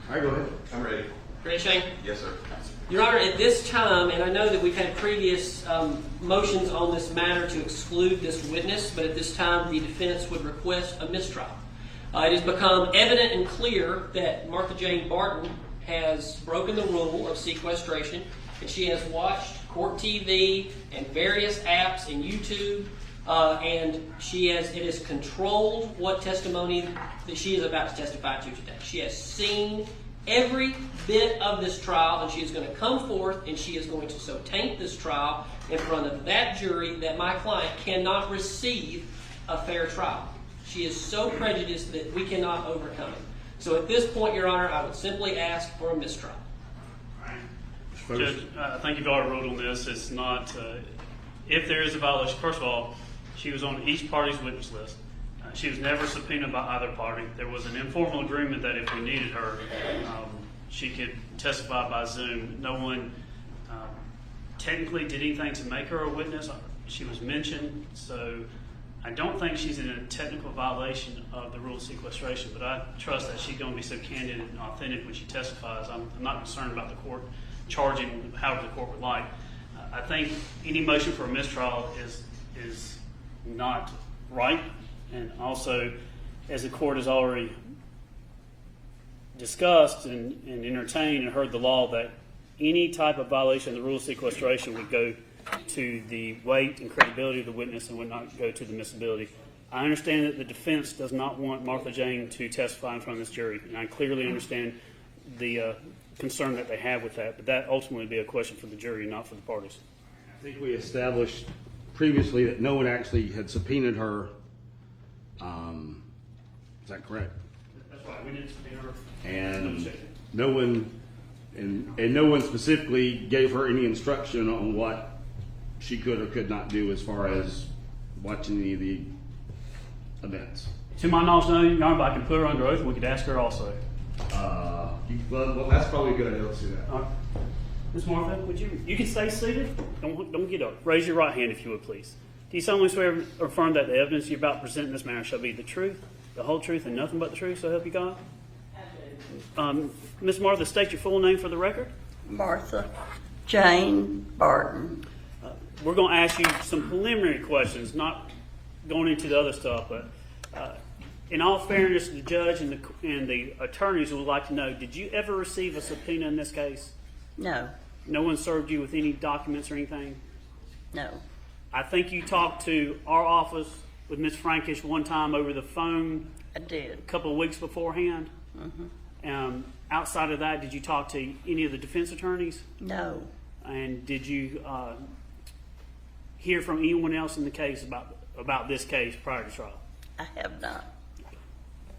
All right, go ahead. I'm ready. Ready, Shane? Yes, sir. Your Honor, at this time, and I know that we've had previous motions on this matter to exclude this witness, but at this time the defense would request a mistrial. It has become evident and clear that Martha Jane Barton has broken the rule of sequestration, and she has watched court TV and various apps and YouTube, and it has controlled what testimony that she is about to testify to today. She has seen every bit of this trial, and she is going to come forth and she is going to so taint this trial in front of that jury that my client cannot receive a fair trial. She is so prejudiced that we cannot overcome it. So at this point, Your Honor, I would simply ask for a mistrial. Judge, I think you've already ruled on this. It's not, if there is a violation, first of all, she was on each party's witness list. She was never subpoenaed by either party. There was an informal agreement that if we needed her, she could testify by Zoom. No one technically did anything to make her a witness. She was mentioned, so I don't think she's in a technical violation of the rule of sequestration, but I trust that she's going to be so candid and authentic when she testifies. I'm not concerned about the court charging however the court would like. I think any motion for a mistrial is not right. And also, as the court has already discussed and entertained and heard the law, that any type of violation of the rule of sequestration would go to the weight and credibility of the witness and would not go to the admissibility. I understand that the defense does not want Martha Jane to testify in front of this jury, and I clearly understand the concern that they have with that, but that ultimately would be a question for the jury, not for the parties. I think we established previously that no one actually had subpoenaed her. Is that correct? That's right. We didn't subpoena her. And no one, and no one specifically gave her any instruction on what she could or could not do as far as watching any of the events. To my knowledge, no, Your Honor, but I can put her under oath. We could ask her also. Well, that's probably a good idea. Let's do that. All right. Ms. Martha, would you can stay seated. Don't get up. Raise your right hand if you would, please. Do you solemnly swear or affirm that the evidence you're about to present in this matter shall be the truth, the whole truth, and nothing but the truth, so help you God? I do. Ms. Martha, state your full name for the record. Martha Jane Barton. We're going to ask you some preliminary questions, not going into the other stuff, but in all fairness, the judge and the attorneys would like to know, did you ever receive a subpoena in this case? No, No one served you with any documents or anything? no. I think you talked to our office with Ms. Frankish one time over the phone I did. a couple of weeks beforehand. Outside of that, did you talk to any of the defense attorneys? No, And did you hear from anyone else in the case about this case prior to trial? I have not.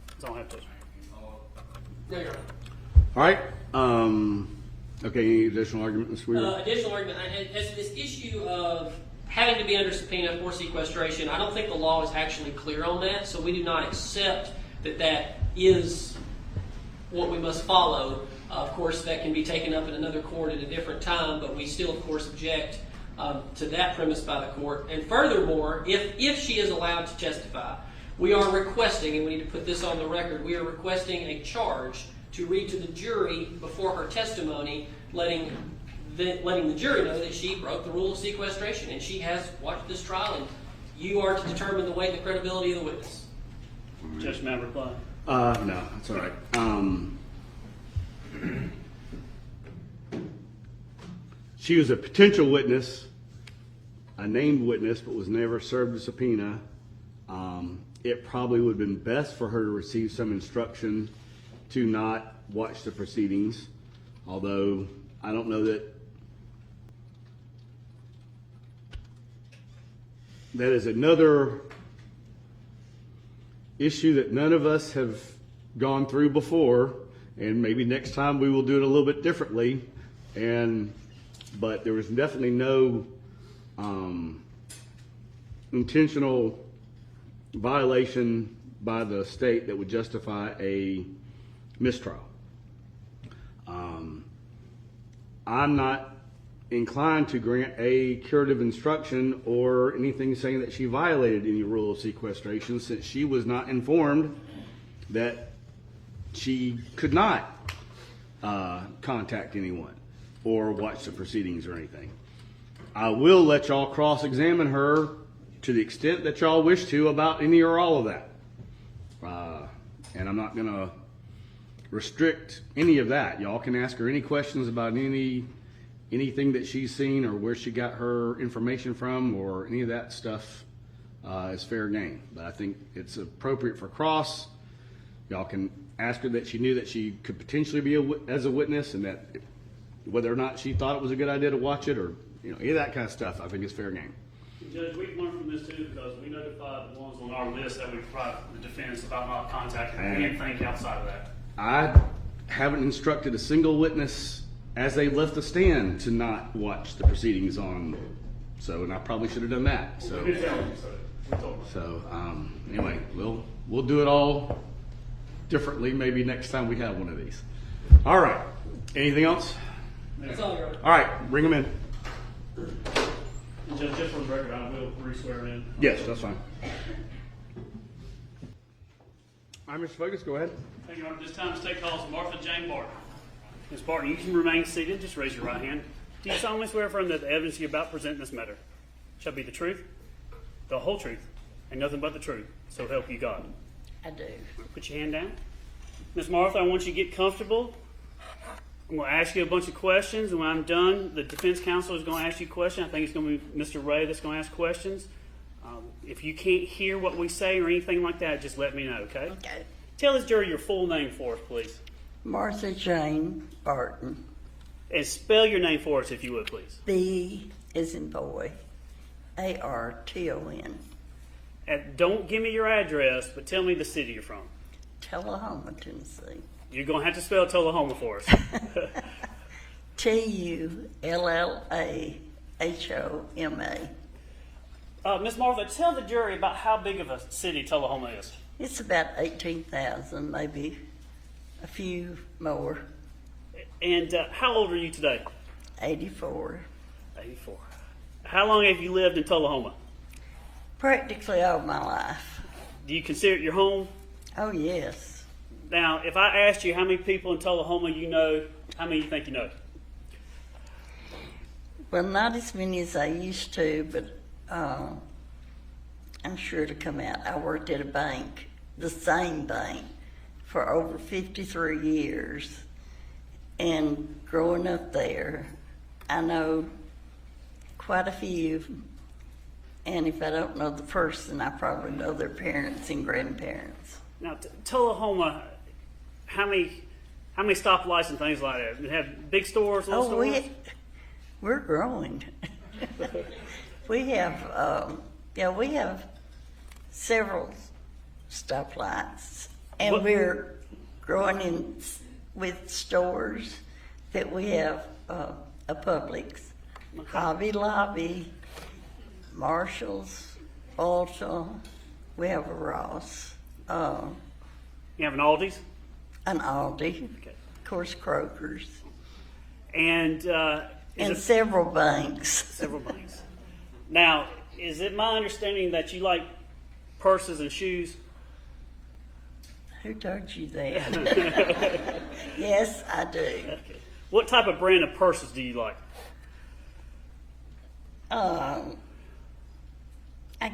That's all I have to say. No, Your Honor. All right. Okay, any additional argument, Ms. Weir? Additional argument, as this issue of having to be under subpoena for sequestration, I don't think the law is actually clear on that, so we do not accept that that is what we must follow. Of course, that can be taken up in another court at a different time, but we still, of course, object to that premise by the court. And furthermore, if she is allowed to testify, we are requesting, and we need to put this on the record, we are requesting a charge to read to the jury before her testimony, letting the jury know that she broke the rule of sequestration, and she has watched this trial, and you are to determine the weight and the credibility of the witness. Judge, may I reply? No, that's all right. She was a potential witness, a named witness, but was never served a subpoena. It probably would have been best for her to receive some instruction to not watch the proceedings, although I don't know that that is another issue that none of us have gone through before, and maybe next time we will do it a little bit differently. But there was definitely no intentional violation by the state that would justify a mistrial. I'm not inclined to grant a curative instruction or anything saying that she violated any rule of sequestration, since she was not informed that she could not contact anyone or watch the proceedings or anything. I will let y'all cross-examine her to the extent that y'all wish to about any or all of that. And I'm not gonna restrict any of that. Y'all can ask her any questions about anything that she's seen or where she got her information from or any of that stuff is fair game. But I think it's appropriate for cross. Y'all can ask her that she knew that she could potentially be as a witness and that whether or not she thought it was a good idea to watch it or any of that kind of stuff, I think is fair game. Judge, we've learned from this too because we notified the ones on our list that we provide the defense about not contacting anything outside of that. I haven't instructed a single witness as they left the stand to not watch the proceedings on, and I probably should have done that. Anyway, we'll do it all differently maybe next time we have one of these. All right. Anything else? That's all, Your Honor. All right, bring them in. And Judge, just for the record, I will re-swear in. Yes, that's fine. All right, Mr. Focus, go ahead. Thank you, Your Honor. This time, state calls Martha Jane Barton. Ms. Barton, you can remain seated. Just raise your right hand. Do you solemnly swear or affirm that the evidence you're about to present in this matter shall be the truth, the whole truth, and nothing but the truth, so help you God? I do. Put your hand down. Ms. Martha, I want you to get comfortable. I'm going to ask you a bunch of questions, and when I'm done, the defense counsel is going to ask you a question. I think it's going to be Mr. Ray that's going to ask questions. If you can't hear what we say or anything like that, just let me know, okay? Okay. Tell this jury your full name for us, please. Martha Jane Barton. And spell your name for us, if you would, please. B as in boy. Arton. And don't give me your address, but tell me the city you're from. Tullahoma, Tennessee. You're going to have to spell Tullahoma for us. Tullahoma. Ms. Martha, tell the jury about how big of a city Tullahoma is. It's about 18,000, maybe a few more. And how old are you today? 84. 84. How long have you lived in Tullahoma? Practically all my life. Do you consider it your home? Oh, yes. Now, if I asked you how many people in Tullahoma you know, how many you think you know? Well, not as many as I used to, but I'm sure to come out. I worked at a bank, the same bank, for over 53 years. And growing up there, I know quite a few. And if I don't know the person, I probably know their parents and grandparents. Now, Tullahoma, how many stoplights and things like that? You have big stores, little stores? We're growing. We have several stoplights, and we're growing with stores that we have a Publix, Hobby Lobby, Marshall's, Ulta. We have a Ross. You have an Aldi's? An Aldi, Okay. of course, Kroger's, And several banks. several banks. Now, is it my understanding that you like purses and shoes? Who told you that? Yes, I do. Okay. What type of brand of purses do you like? I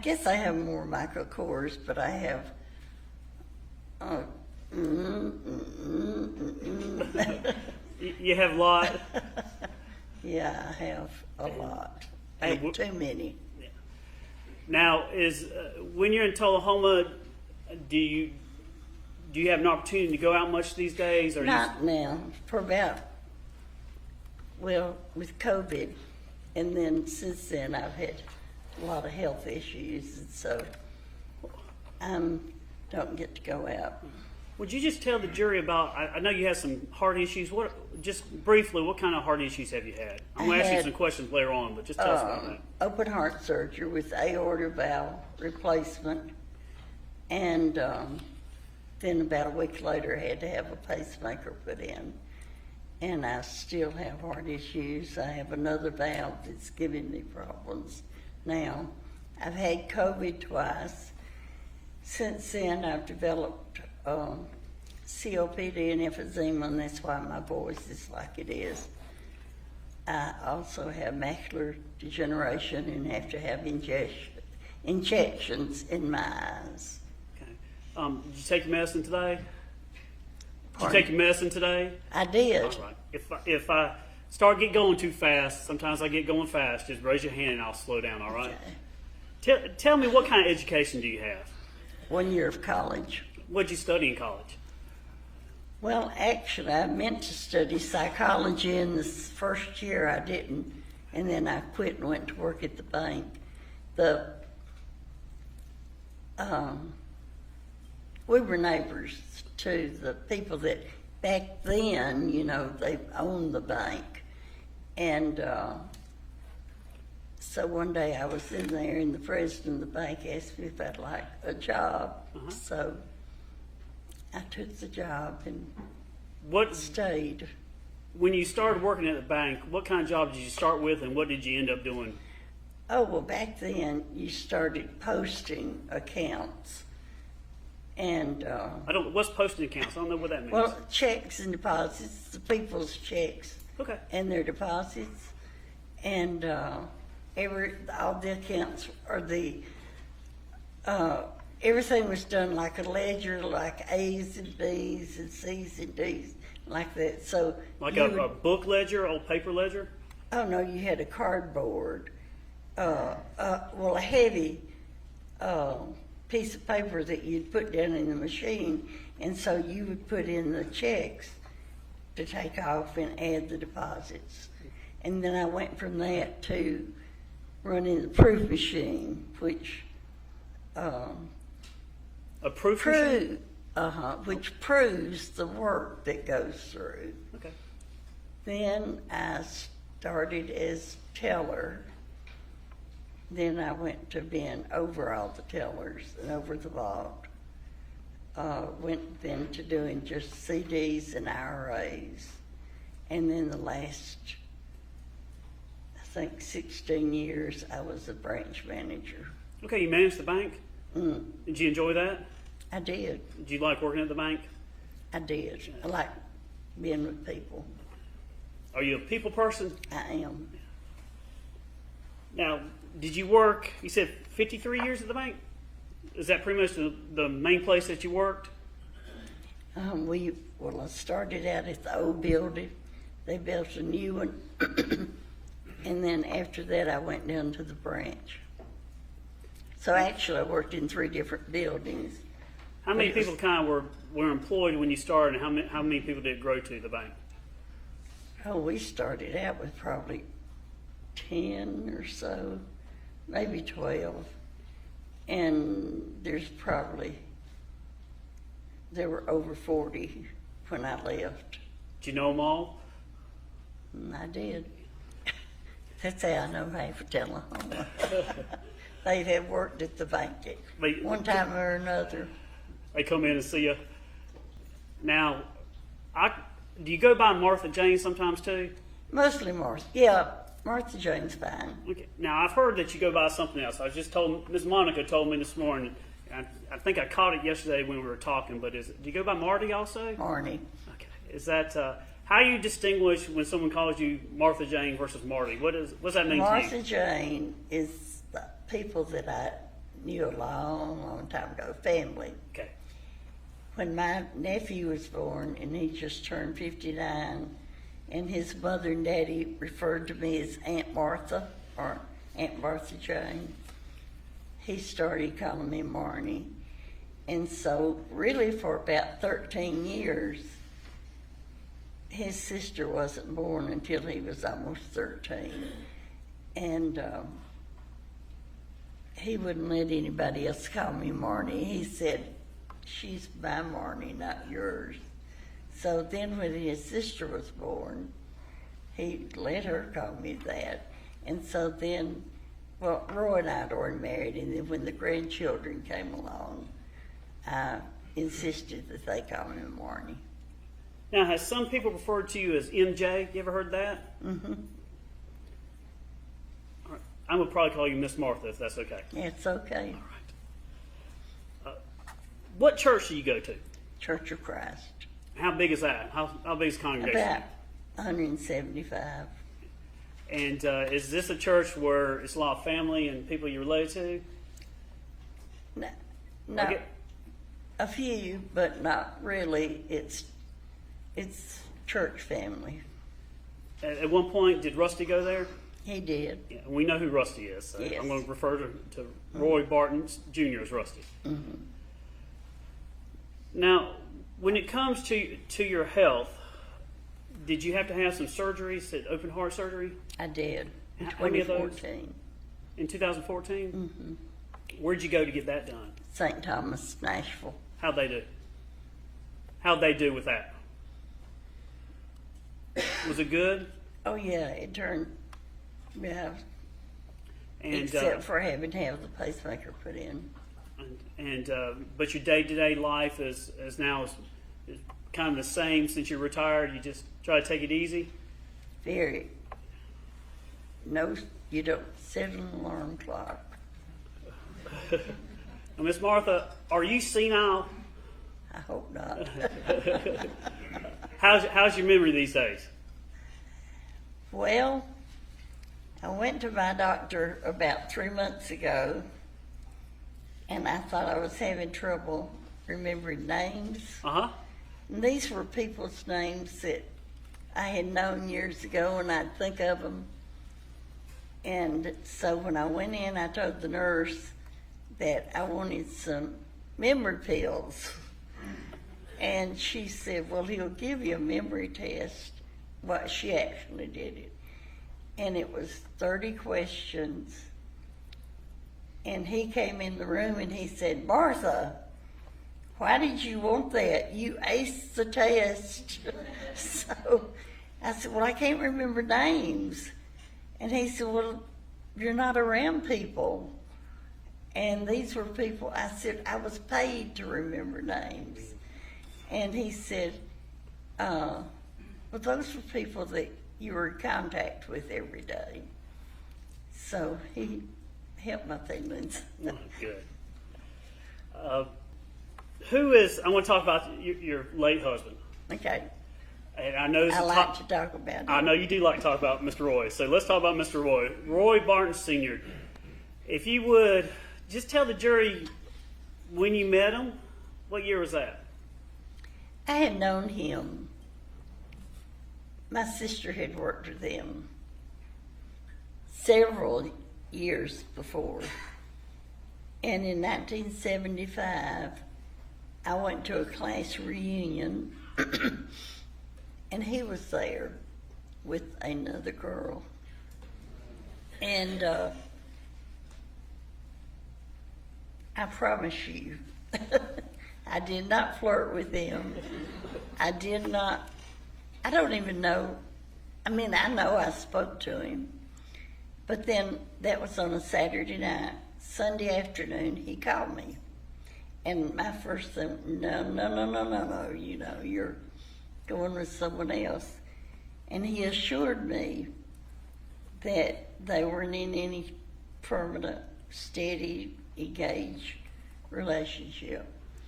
guess I have more Michael Kors, but I have. You have a lot. Yeah, I have a lot. And Too many. Now, when you're in Tullahoma, do you have an opportunity to go out much these days? Or Not now. For about, with COVID, and then since then I've had a lot of health issues, and so I don't get to go out. Would you just tell the jury about? I know you have some heart issues. Just briefly, what kind of heart issues have you had? I'm going to ask you some questions later on, but just tell us about that. Open heart surgery with aorta valve replacement, and then about a week later I had to have a pacemaker put in. And I still have heart issues. I have another valve that's giving me problems now. I've had COVID twice. Since then, I've developed COPD and emphysema, and that's why my voice is like it is. I also have macular degeneration and have to have injections in my eyes. Okay. Did you take your medicine today? Did you Pardon? take your medicine today? I did. All right. If I start going too fast, sometimes I get going fast, just raise your hand and I'll slow down, all right? Okay. Tell me, what kind of education do you have? 1 year of college. What did you study in college? Well, actually, I meant to study psychology in the first year. I didn't, and then I quit and went to work at the bank. We were neighbors to the people that back then, you know, they owned the bank. And so one day I was in there and the president of the bank asked me if I'd like a job. So I took the job and stayed. When you started working at the bank, what kind of job did you start with and what did you end up doing? Oh, well, back then you started posting accounts. And, What's posting accounts? I don't know what that means. well, checks and deposits, the people's checks Okay. and their deposits. And all the accounts or everything was done like a ledger, like A's and B's and C's and D's, like that. So Like you a book ledger, old paper ledger? Oh no, you had a cardboard, a heavy piece of paper that you'd put down in the machine, and so you would put in the checks to take off and add the deposits. And then I went from that to running the proof machine, which A proof machine? which proves the work that goes through. Okay. Then I started as teller. Then I went to being over all the tellers and over the vault. Went then to doing just CDs and IRAs. And then the last, I think 16 years, I was a branch manager. Okay, you managed the bank? Did you enjoy that? I did. Did you like working at the bank? I did. I like being with people. Are you a people person? I am. Now, did you work, you said 53 years at the bank? Is that pretty much the main place that you worked? I started out at the old building. They built a new one. And then after that, I went down to the branch. So actually, I worked in 3 different buildings. How many people kind of were employed when you started, and how many people did it grow to the bank? Oh, we started out with probably 10 or so, maybe 12. And there were over 40 when I left. Did you know them all? And I did. That's how I know half of Oklahoma. They had worked at the bank at one time or another. They come in and see you. Now, do you go by Martha Jane sometimes too? Mostly Martha. Yeah, Martha Jane's fine. Okay. Now, I've heard that you go by something else. I was just told, Miss Monica told me this morning, I think I caught it yesterday when we were talking, but do you go by Marty also? Marnie. Okay. Is that, how do you distinguish when someone calls you Martha Jane versus Marty? What does that mean to you? Martha Jane is the people that I knew a long, long time ago, family. Okay. When my nephew was born and he just turned 59, and his mother and daddy referred to me as Aunt Martha or Aunt Martha Jane, he started calling me Marnie. And so really for about 13 years, his sister wasn't born until he was almost 13. And he wouldn't let anybody else call me Marnie. He said, "She's my Marnie, not yours." So then when his sister was born, he let her call me that. And so then, well, Roy and I had already married, and then when the grandchildren came along, I insisted that they call me Marnie. Now, has some people referred to you as MJ? You ever heard that? Mm-hmm. All right. I'm going to probably call you Miss Martha, if that's okay. It's okay. All right. What church do you go to? Church of Christ. How big is that? How big is the congregation? About 175. And is this a church where it's a lot of family and people you relate to? No, Okay. a few, but not really. It's church family. At one point, did Rusty go there? He did. Yeah, we know who Rusty is. So Yes. I'm going to refer to Roy Barton Jr. as Rusty. Mm-hmm. Now, when it comes to your health, did you have to have some surgeries, open heart surgery, I did in How many of those? 2014. in 2014? Mm-hmm. Where'd you go to get that done? St. Thomas, Nashville. How'd they do? How'd they do with that? Was it good? Oh yeah, it turned. Yeah, And except for having to have the pacemaker put in. But your day-to-day life is kind of the same since you're retired. You just try to take it easy. Very. No, you don't set an alarm clock. Now, Miss Martha, are you senile? I hope not. How's your memory these days? Well, I went to my doctor about 3 months ago, and I thought I was having trouble remembering names. Uh-huh. And these were people's names that I had known years ago, and I'd think of them. And so when I went in, I told the nurse that I wanted some memory pills. And she said, well, he'll give you a memory test. Well, she actually did it. And it was 30 questions. And he came in the room and he said, Martha, why did you want that? You aced the test. So I said, well, I can't remember names. And he said, well, you're not around people. And these were people, I said, I was paid to remember names. And he said, well, those were people that you were in contact with every day. So he helped my feelings. Oh, good. I want to talk about your late husband. Okay, And I know this I is like to talk about it. I know you do like to talk about Mr. Roy. So let's talk about Mr. Roy. Roy Barton Sr. If you would, just tell the jury when you met him. What year was that? I had known him. My sister had worked with him several years before. And in 1975, I went to a class reunion, and he was there with another girl. And I promise you, I did not flirt with him. I don't even know. I mean, I know I spoke to him. But then that was on a Saturday night. Sunday afternoon, he called me. And my first thing, no, you know, you're going with someone else. And he assured me that they weren't in any permanent, steady, engaged relationship.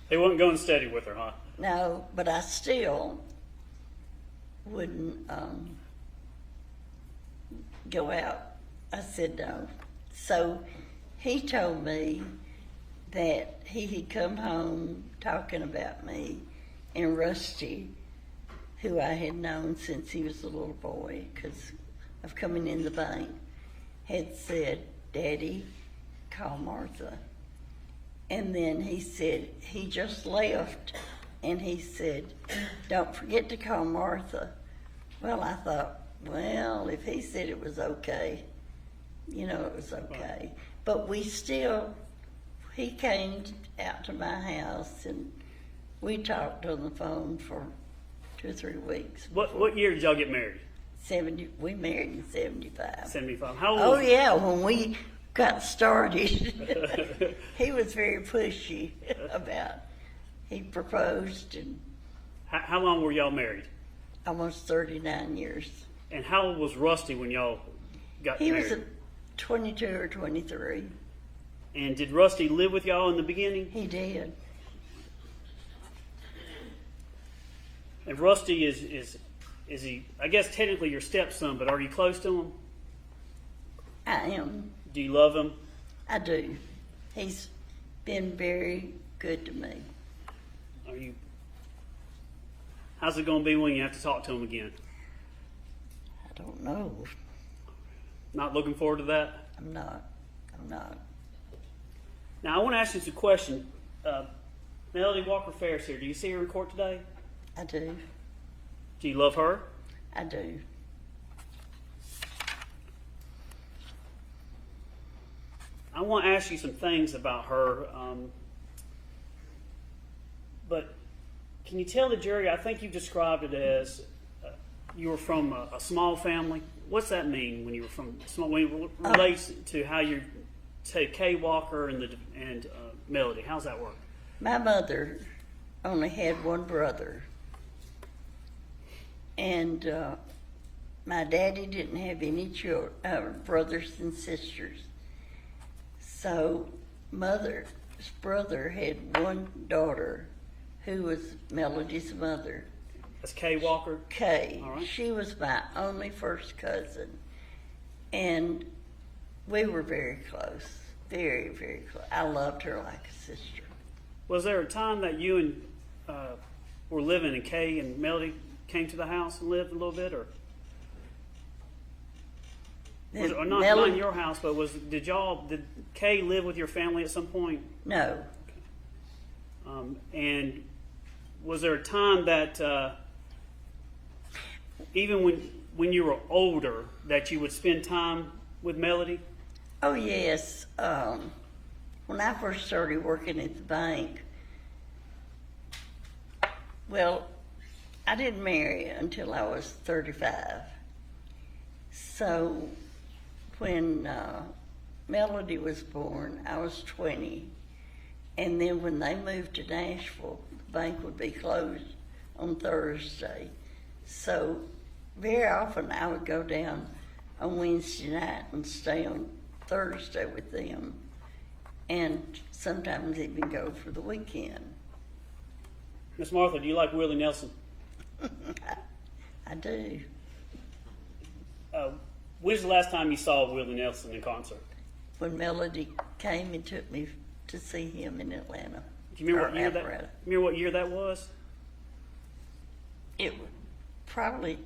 They wasn't going steady with her, huh? No, but I still wouldn't go out. I said no. So he told me that he had come home talking about me, and Rusty, who I had known since he was a little boy because of coming in the bank, had said, Daddy, call Martha. And then he said, he just left, and he said, don't forget to call Martha. Well, I thought, well, if he said it was okay, you know, it was okay. But he came out to my house, and we talked on the phone for 2 or 3 weeks. What year did y'all get married? We married in 75. 75. How old? Oh yeah, when we got started, he was very pushy about. He proposed, and How long were y'all married? almost 39 years. And how old was Rusty when y'all got He married? was 22 or 23. And did Rusty live with y'all in the beginning? He did. And Rusty is he? I guess technically your stepson, but are you close to him? I am. Do you love him? I do. He's been very good to me. Are you? How's it going to be when you have to talk to him again? I don't know. Not looking forward to that. I'm not. Now I want to ask you a question. Melody Walker Farris here. Do you see her in court today? I do. Do you love her? I do. I want to ask you some things about her, but can you tell the jury? I think you described it as you were from a small family. What's that mean when you were from small? When it relates to how you take Kay Walker and Melody, how's that work? My mother only had one brother, and my daddy didn't have any brothers and sisters. So mother's brother had one daughter who was Melody's mother. That's Kay Walker? Kay. All right. She was my only first cousin. And we were very close. Very, very close. I loved her like a sister. Was there a time that you and were living and Kay and Melody came to the house and lived a little bit, or not in your house, but did Kay live with your family at some point? No. And was there a time that even when you were older that you would spend time with Melody? Oh, yes. When I first started working at the bank, well, I didn't marry until I was 35. So when Melody was born, I was 20. And then when they moved to Nashville, the bank would be closed on Thursday. So very often I would go down on Wednesday night and stay on Thursday with them, and sometimes even go for the weekend. Miss Martha, do you like Willie Nelson? I do. When's the last time you saw Willie Nelson in concert? When Melody came and took me to see him in Atlanta. Do you remember Alpharetta. what year that was? It was probably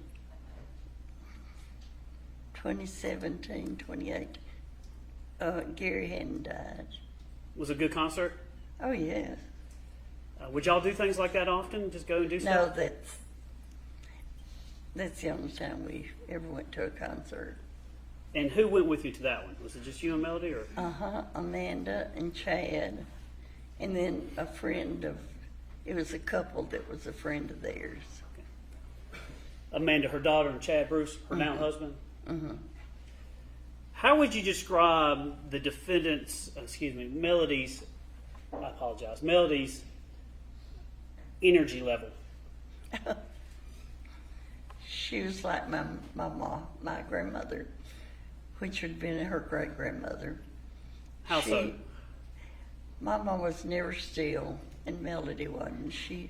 2017, 2018. Gary hadn't died. Was it a good concert? Oh, yes. Would y'all do things like that often? Just go and do No, stuff? that's the only time we ever went to a concert. And who went with you to that one? Was it just you and Melody, or? Amanda and Chad, and then a friend of, it was a couple that was a friend of theirs. Amanda, her daughter, and Chad Bruce, her now husband? Mm-hmm. How would you describe the defendant's, Melody's energy level? She was like my mom, my grandmother, which would have been her great-grandmother. How so? My mom was never still, and Melody wasn't. She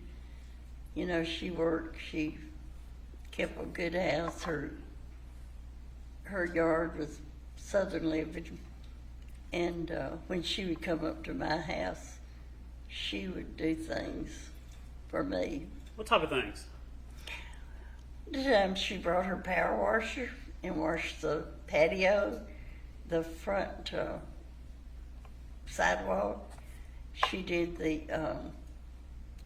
worked, she kept a good house. Her yard was southern living, and when she would come up to my house, she would do things for me. What type of things? The time she brought her power washer and washed the patio, the front sidewalk. She did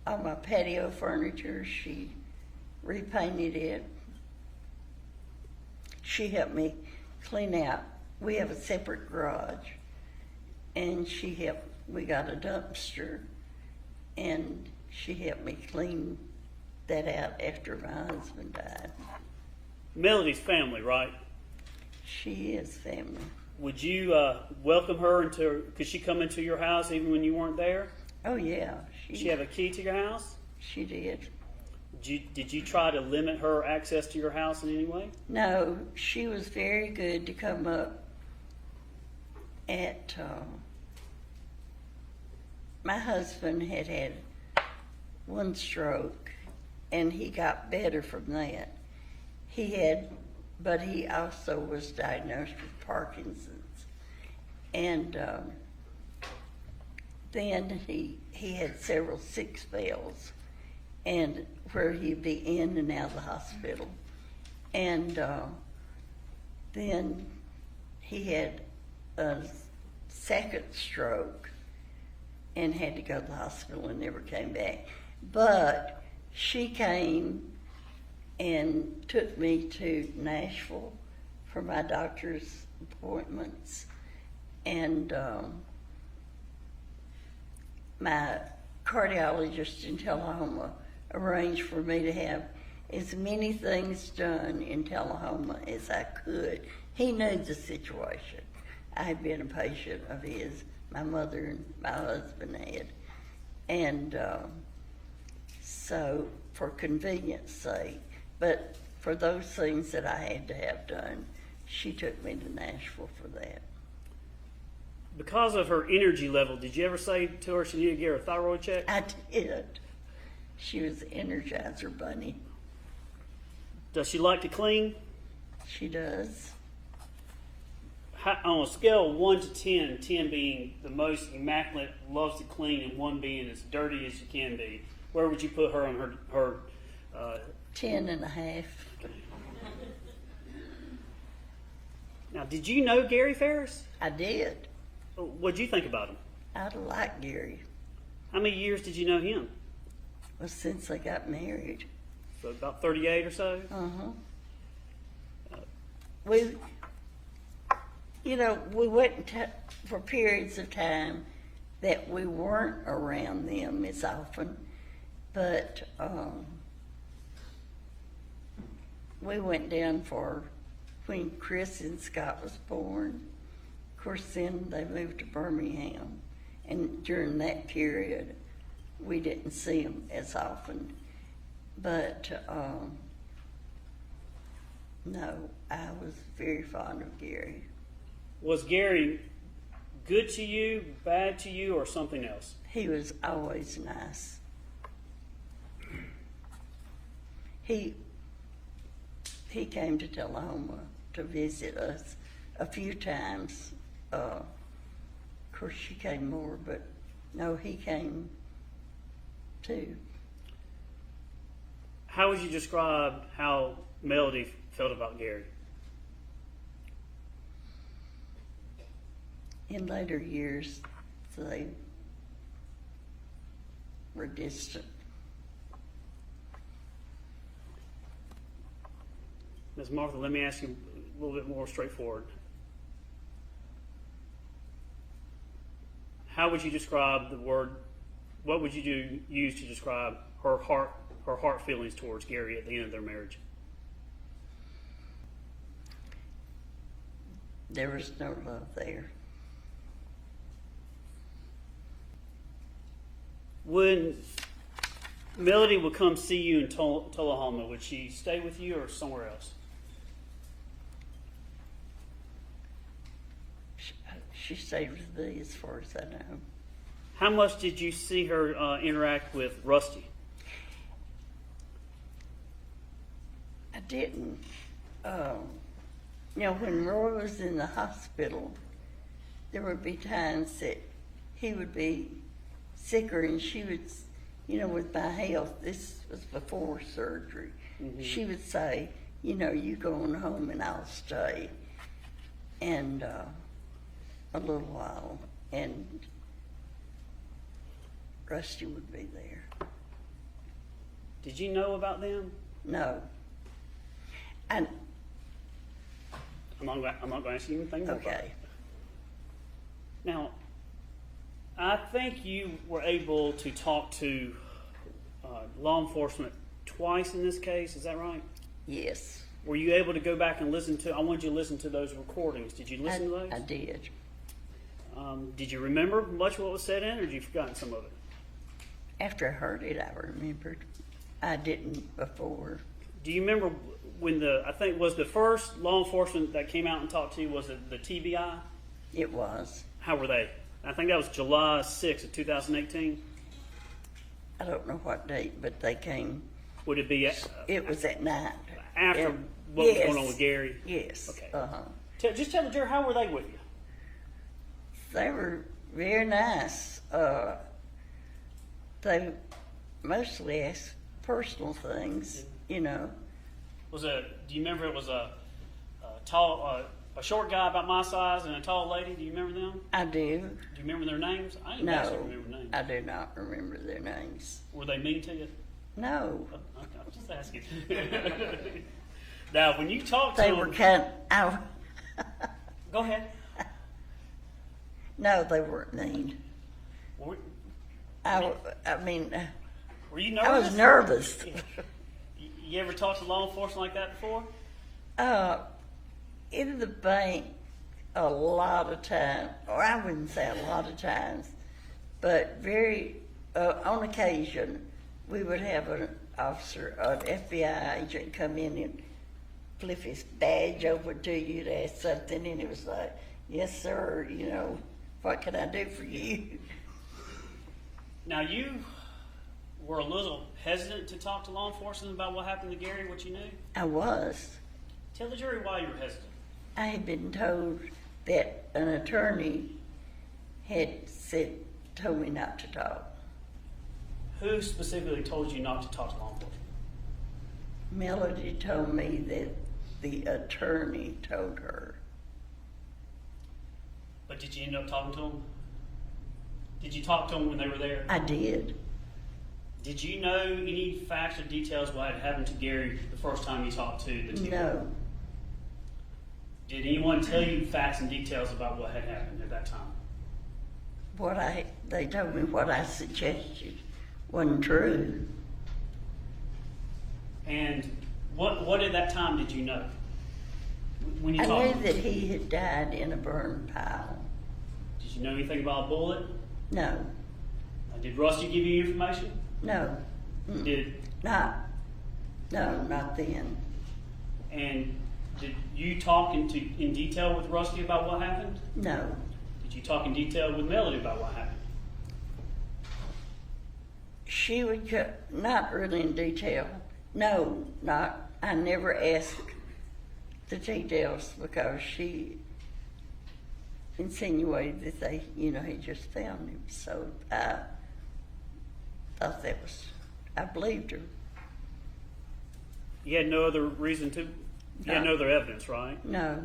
all my patio furniture. She repainted it. She helped me clean out. We have a separate garage, and we got a dumpster, and she helped me clean that out after my husband died. Melody's family, right? She is family. Would you welcome her could she come into your house even when you weren't there? Oh, yeah. Did she have a key to your house? She did. Did you try to limit her access to your house in any way? No, she was very good to come up at, my husband had one stroke, and he got better from that. But he also was diagnosed with Parkinson's. And then he had several sick spells, and where he'd be in and out of the hospital. And then he had a second stroke and had to go to the hospital and never came back. But she came and took me to Nashville for my doctor's appointments. And my cardiologist in Tullahoma arranged for me to have as many things done in Tullahoma as I could. He knew the situation. I had been a patient of his, my mother and my husband had. And so for convenience sake, but for those things that I had to have done, she took me to Nashville for that. Because of her energy level, did you ever say to her she needed to get her a thyroid check? I did. She was the Energizer Bunny. Does she like to clean? She does. On a scale of 1 to 10, 10 being the most immaculate, loves to clean, and 1 being as dirty as she can be, where would you put her on her 10.5. Now, did you know Gary Farris? I did. What'd you think about him? I like Gary. How many years did you know him? Well, since I got married. So about 38 or so? We went for periods of time that we weren't around them as often, but we went down for when Chris and Scott was born. Of course, then they moved to Birmingham, and during that period, we didn't see them as often. But no, I was very fond of Gary. Was Gary good to you, bad to you, or something else? He was always nice. He came to Tullahoma to visit us a few times. Of course, she came more, but no, he came too. How would you describe how Melody felt about Gary? In later years, they were distant. Ms. Martha, let me ask you a little bit more straightforward. How would you describe the word, what would you use to describe her heart feelings towards Gary at the end of their marriage? There was no love there. When Melody would come see you in Tullahoma, would she stay with you or somewhere else? She stayed with me as far as I know. How much did you see her interact with Rusty? I didn't. When Roy was in the hospital, there would be times that he would be sicker and she would, with my health, this was before surgery, she would say, you go on home and I'll stay. And a little while, and Rusty would be there. Did you know about them? No. And I'm not going to ask you anything more. okay. Now, I think you were able to talk to law enforcement twice in this case. Is that right? Yes. Were you able to go back and listen to? I wanted you to listen to those recordings. Did you listen to those? I did. Did you remember much of what was said in, or had you forgotten some of it? After I heard it, I remembered. I didn't before. Do you remember when I think was the first law enforcement that came out and talked to you, was it the TBI? It was. How were they? I think that was July 6th of 2018. I don't know what date, but they came Would it be It was at night. after Yeah. what was Yes. going on with Gary? Yes. Okay. Just tell the jury, how were they with you? They were very nice. They mostly asked personal things, you know. Do you remember it was a tall, a short guy about my size and a tall lady? Do you remember them? I do. Do you remember their names? I didn't actually No, remember names. I do not remember their names. Were they mean to you? No, Okay, I'm just asking. Now, when you talk to they them, were kind. go ahead. No, they weren't mean. Were, I mean, were you nervous? I was nervous. You ever talked to law enforcement like that before? In the bank, a lot of times, or I wouldn't say a lot of times, but on occasion, we would have an officer, an FBI agent come in and flip his badge over to you to ask something, and it was like, yes, sir, you know, what can I do for you? Now, you were a little hesitant to talk to law enforcement about what happened to Gary, what you knew. I was. Tell the jury why you were hesitant. I had been told that an attorney had told me not to talk. Who specifically told you not to talk to law enforcement? Melody told me that the attorney told her. But did you end up talking to them? Did you talk to them when they were there? I did. Did you know any facts or details what had happened to Gary the first time you talked to the two? No, Did anyone tell you facts and details about what had happened at that time? they told me what I suggested wasn't true. And what at that time did you know? When you I talked, knew that he had died in a burn pile. did you know anything about a bullet? No, Did Rusty give you information? no, not then. And did you talk in detail with Rusty about what happened? No, Did you talk in detail with Melody about what happened? she would not really in detail. No, not. I never asked the details because she insinuated that they, had just found him. So I thought I believed her. You had no other reason to? You had no other evidence, right? No.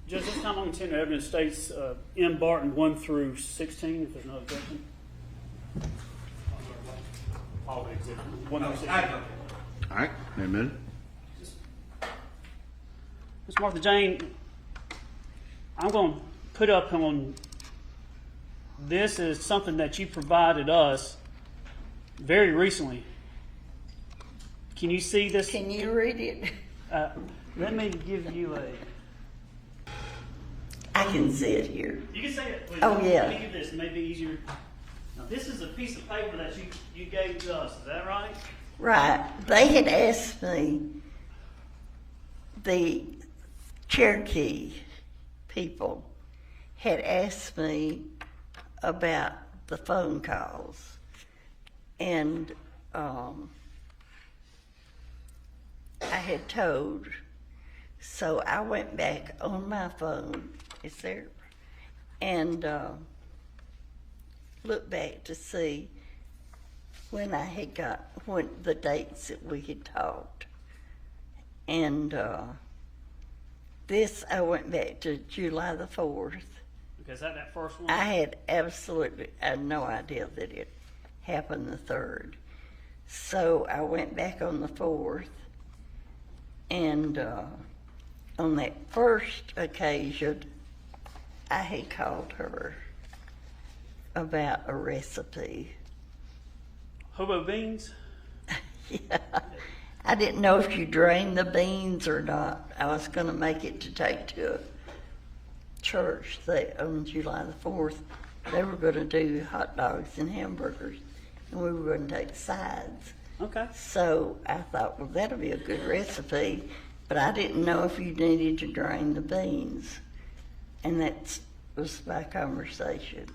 Judge, this time on contender evidence states M. Barton 1 through 16, if there's no objection. All the exhibits. 1 through 16. All right, amen. Ms. Martha Jane, I'm going to put up on this is something that you provided us very recently. Can you see this? Can you read it? Let me give you a. I can see it here. You can say it. Please. Oh, yeah. Let me give this. It may be easier. Now, this is a piece of paper that you gave to us. Is that right? Right. They had asked me, the Cherokee people had asked me about the phone calls. And I had told, so I went back on my phone, it's there, and looked back to see when the dates that we had talked. And this, I went back to July the 4th. Okay, is that first one? I had no idea that it happened the 3rd. So I went back on the 4th, and on that first occasion, I had called her about a recipe. Hobo beans? Yeah. I didn't know if you drained the beans or not. I was going to make it to take to a church on July the 4th. They were going to do hot dogs and hamburgers, and we were going to take sides. Okay. So I thought, well, that'll be a good recipe, but I didn't know if you needed to drain the beans. And that was my conversation.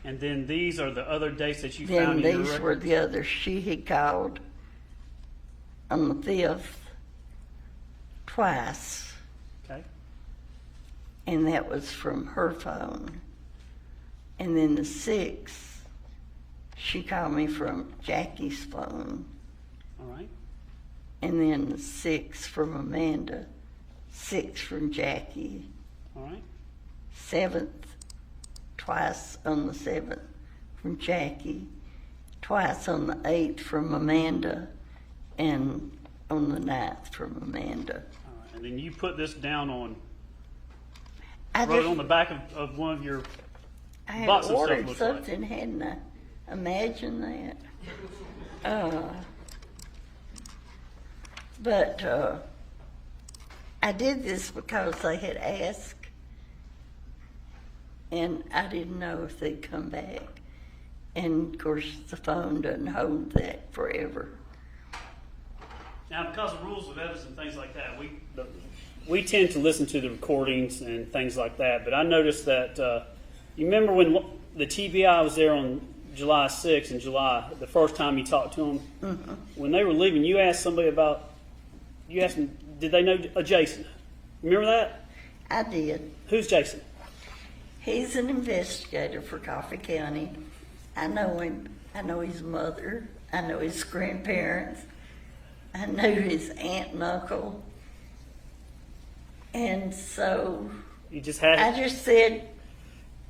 And then these are the other dates that you Then found in your these were record? the others. She had called on the 5th twice, Okay. and that was from her phone. And then the 6th, she called me from Jackie's phone. All right. And then the 6th from Amanda, 6th from Jackie, All right. 7th, twice on the 7th from Jackie, twice on the 8th from Amanda, and on the 9th from Amanda. All right. And then you put this down on, I wrote it just, on the back of one of your, I had box of stuff ordered looks like. something, hadn't I? Imagine that. But I did this because they had asked, and I didn't know if they'd come back. And of course, the phone doesn't hold that forever. now because of rules of evidence and things like that, we tend to listen to the recordings and things like that. But I noticed that, you remember when the TBI was there on July 6th in July, the first time you talked to them? Mm-hmm. When they were leaving, you asked somebody about, you asked them, did they know a Jason? Remember that? I did. Who's Jason? He's an investigator for Coffee County. I know him. I know his mother. I know his grandparents. I knew his aunt and uncle. And so You just had I just said,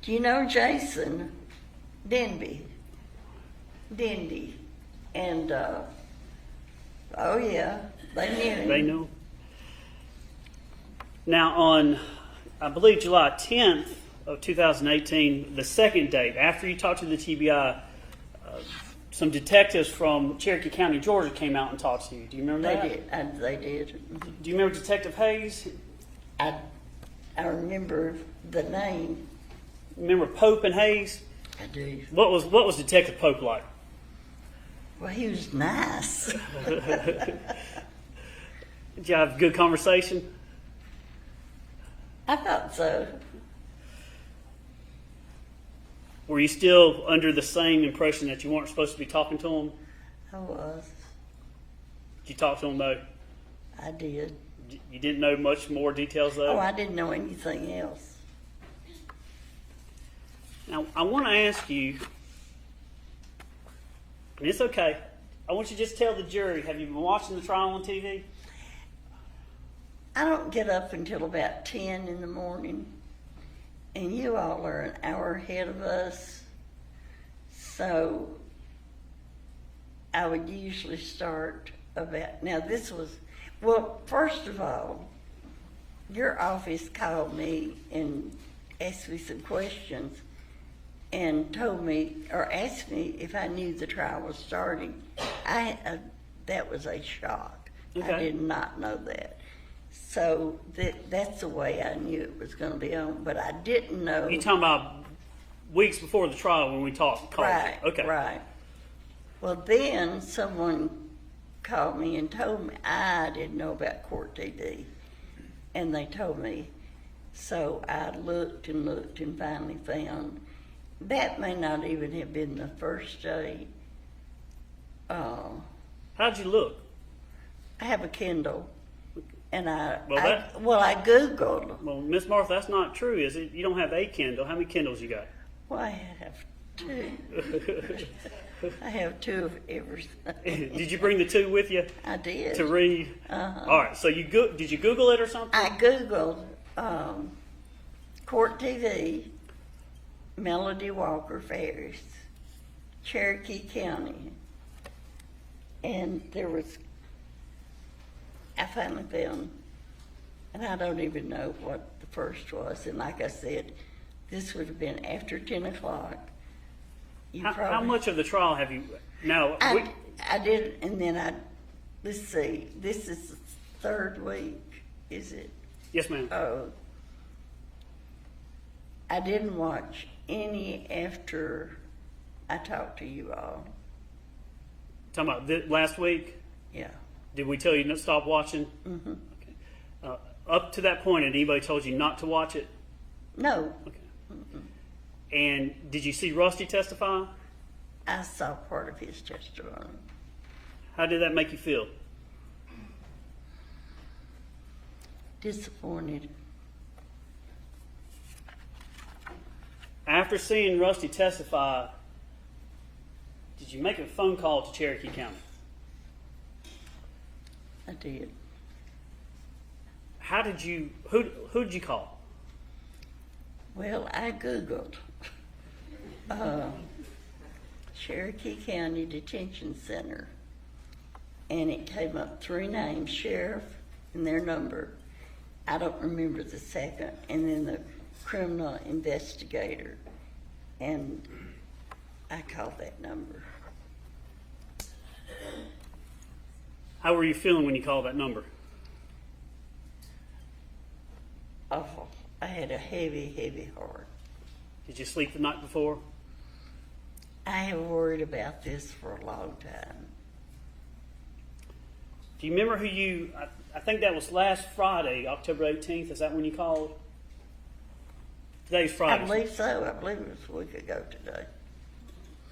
do you know Jason? Denby. And, oh yeah, they knew him. They know. Now, on, I believe, July 10th of 2018, the second date, after you talked to the TBI, some detectives from Cherokee County, Georgia, came out and talked to you. Do you remember They that? did. They did. Do you remember Detective Hayes? I remember the name. Remember Pope and Hayes? I do. What was Detective Pope like? Well, he was nice. Did you have a good conversation? I thought so. Were you still under the same impression that you weren't supposed to be talking to him? I was. Did you talk to him though? I did. You didn't know much more details though? Oh, I didn't know anything else. Now, I want to ask you, and it's okay, I want you to just tell the jury, have you been watching the trial on TV? I don't get up until about 10 in the morning, and you all are an hour ahead of us. So I would usually start about, now this was, well, first of all, your office called me and asked me some questions and told me, or asked me if I knew the trial was starting. That was a shock. Okay. I did not know that. So that's the way I knew it was going to be on, but I didn't know. You talking about weeks before the trial when we talked? Right, Okay. right. Well, then someone called me and told me I didn't know about Court TV, and they told me. So I looked and finally found that may not even have been the first day. How'd you look? I have a Kindle, and I Well, Googled. Well, Miss Martha, that's not true, is it? You don't have a Kindle. How many Kindles you got? Well, I have two. I have two of everything. Did you bring the two with you I did. to read? All right. So did you Google it or something? I Googled Court TV, Melody Walker Farris, Cherokee County, and I finally found, and I don't even know what the first was, and like I said, this would have been after 10 o'clock. How much of the trial have you? Now, I did, and then let's see, this is the third week, is it? yes, ma'am. I didn't watch any after I talked to you all. Talking about last week. Yeah. Did we tell you to stop watching? Mm-hmm. Okay. Up to that point, had anybody told you not to watch it? No. Okay. And did you see Rusty testify? I saw part of his testimony. How did that make you feel? Disappointed. After seeing Rusty testify, did you make a phone call to Cherokee County? I did. How did you, who did you call? Well, I Googled Cherokee County Detention Center, and it came up 3 names, sheriff and their number. I don't remember the second, and then the criminal investigator, and I called that number. How were you feeling when you called that number? Oh, I had a heavy, heavy heart. Did you sleep the night before? I have worried about this for a long time. Do you remember who you, I think that was last Friday, October 18th. Is that when you called? Today's Friday. I believe so. I believe it was a week ago today.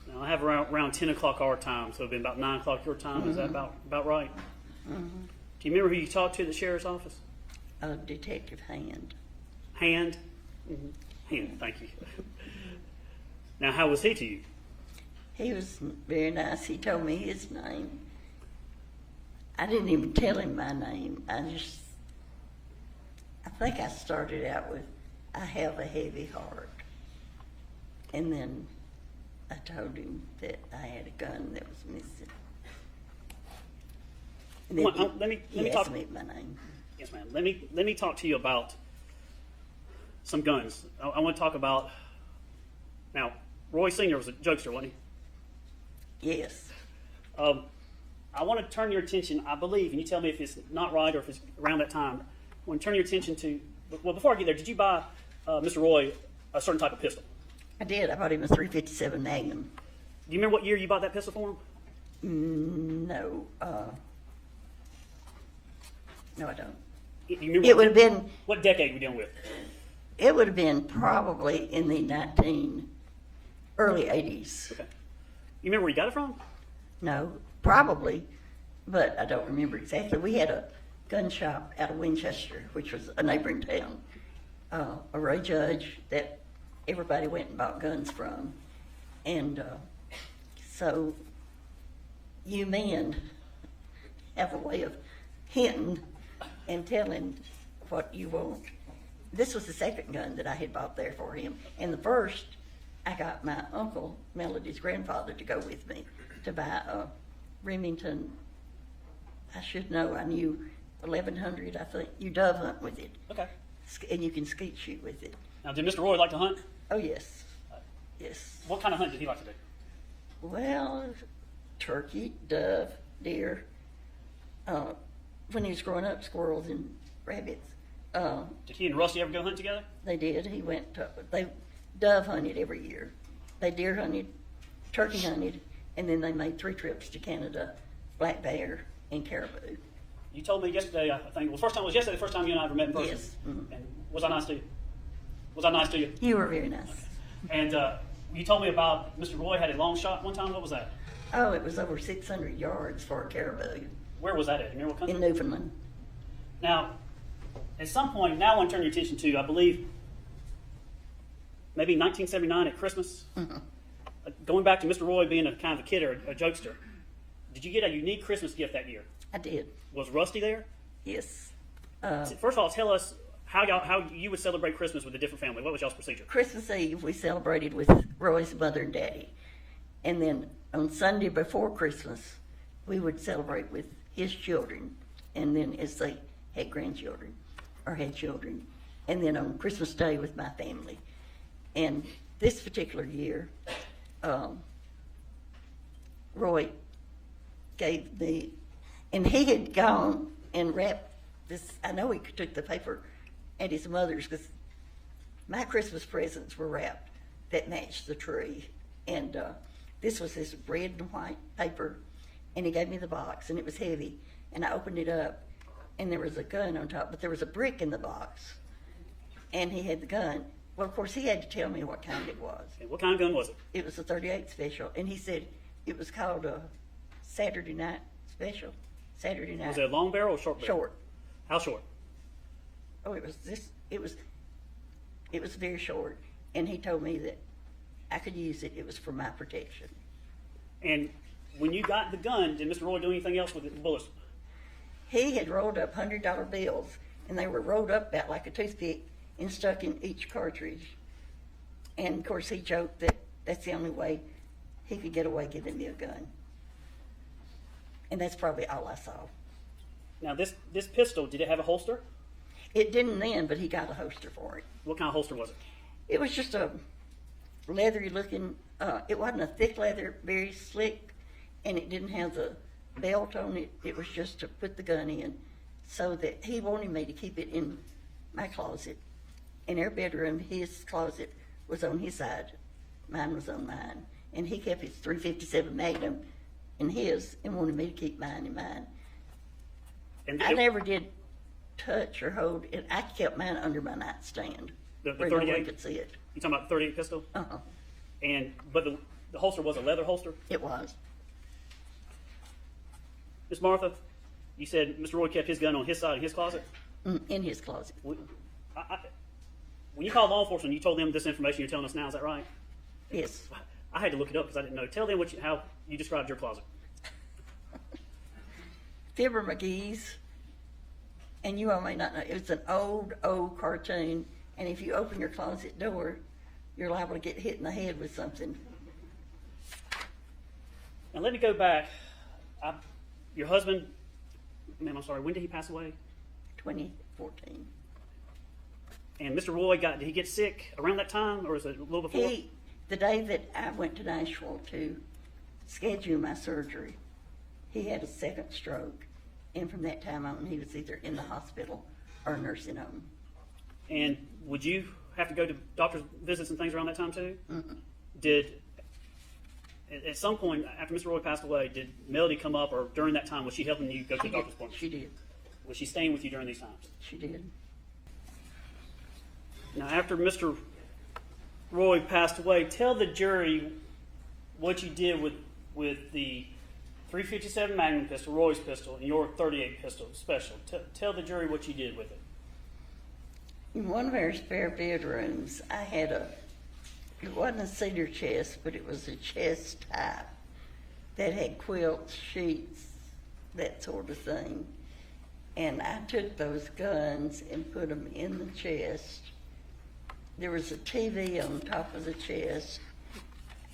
Now, I have around 10 o'clock our time, so it'll be about 9 o'clock your time. Is that about right? Mm-hmm. Do you remember who you talked to at the sheriff's office? Detective Hand. Hand? Hand, thank you. Now, how was he to you? He was very nice. He told me his name. I didn't even tell him my name. I think I started out with, I have a heavy heart. And then I told him that I had a gun that was missing. And then Well, let me he talk- asked me my name. Yes, ma'am. Let me talk to you about some guns. I want to talk about, now, Roy Sr. was a jokester, wasn't Yes. he? I want to turn your attention, I believe, and you tell me if it's not right or if it's around that time. I want to turn your attention to, well, before I get there, did you buy Mr. Roy a certain type of pistol? I did. I bought him a .357 Magnum. Do you remember what year you bought that pistol for him? No. No, I don't. Do you remember It would have been, what decade we dealing with? it would have been probably in the early 80s. Okay. You remember where you got it from? No, probably, but I don't remember exactly. We had a gun shop out of Winchester, which was a neighboring town, a Ray Judge that everybody went and bought guns from. And so you men have a way of hinting and telling what you want. This was the second gun that I had bought there for him. And the first, I got my uncle, Melody's grandfather, to go with me to buy a Remington. I should know, I knew 1100, I think. You dove hunt with it. Okay. And you can skeet shoot with it. Now, did Mr. Roy like to hunt? Oh, yes. Yes. What kind of hunt did he like to do? Well, turkey, dove, deer. When he was growing up, squirrels and rabbits. Did he and Rusty ever go hunt together? They did. They dove hunted every year. They deer hunted, turkey hunted, and then they made 3 trips to Canada, black bear and caribou. You told me yesterday, I think, well, first time was yesterday, the first time you and I ever met in person. Yes. Mhm. And was I nice to you? Was I nice to you? You were very nice. And you told me about Mr. Roy had a long shot one time. What was that? Oh, it was over 600 yards for a caribou Where was that at? You remember what country? in Newfoundland. Now, at some point, now I want to turn your attention to, I believe, maybe 1979 at Christmas. Going back to Mr. Roy being a kind of a kid or a jokester, did you get a unique Christmas gift that year? I did. Was Rusty there? Yes. First of all, tell us how you would celebrate Christmas with a different family. What was y'all's procedure? Christmas Eve, we celebrated with Roy's mother and daddy. And then on Sunday before Christmas, we would celebrate with his children. And then as they had grandchildren or had children. And then on Christmas Day with my family. And this particular year, Roy gave me, and he had gone and wrapped this, I know he took the paper at his mother's because my Christmas presents were wrapped that matched the tree. And this was this red and white paper, and he gave me the box, and it was heavy. And I opened it up, and there was a gun on top, but there was a brick in the box. And he had the gun. Well, of course, he had to tell me what kind it was. And what kind of gun was it? It was a 38 special, and he said it was called a Saturday night special. Saturday night. Was it a long barrel or short barrel? Short. How short? Oh, it was this. It was very short, and he told me that I could use it. It was for my protection. And when you got the gun, did Mr. Roy do anything else with the bullets? He had rolled up $100 bills, and they were rolled up about like a toothpick and stuck in each cartridge. And of course, he joked that that's the only way he could get away giving me a gun. And that's probably all I saw. Now, this pistol, did it have a holster? It didn't then, but he got a holster for it. What kind of holster was it? It was just a leathery looking, it wasn't a thick leather, very slick, and it didn't have the belt on it. It was just to put the gun in, so that he wanted me to keep it in my closet. In our bedroom, his closet was on his side, mine was on mine. And he kept his .357 Magnum in his and wanted me to keep mine in mine. And I never did touch or hold it. I kept mine under my nightstand The where no one 38? could see it. You talking about the 38 pistol? Uh-huh. But the holster was a leather holster? It was. Miss Martha, you said Mr. Roy kept his gun on his side in his closet? In his closet. When you called law enforcement, you told them this information you're telling us now, is that right? Yes. I had to look it up because I didn't know. Tell them how you described your closet. Fibber McGee's, and you all may not know, it's an old cartoon, and if you open your closet door, you're liable to get hit in the head with something. Now let me go back. Your husband, ma'am, I'm sorry, when did he pass away? 2014. And Mr. Roy did he get sick around that time, or was it a little before? The day that I went to Nashville to schedule my surgery, he had a second stroke, and from that time on, he was either in the hospital or nursing home. And would you have to go to doctor's visits and things around that time too? Mm-mm. At some point after Mr. Roy passed away, did Melody come up, or during that time was she helping you go to the doctor's appointment? She did. Was she staying with you during these times? She did. Now, after Mr. Roy passed away, tell the jury what you did with the .357 Magnum pistol, Roy's pistol, and your .38 pistol special. Tell the jury what you did with it. In one of our spare bedrooms, I had it wasn't a cedar chest, but it was a chest type that had quilts, sheets, that sort of thing. And I took those guns and put them in the chest. There was a TV on top of the chest.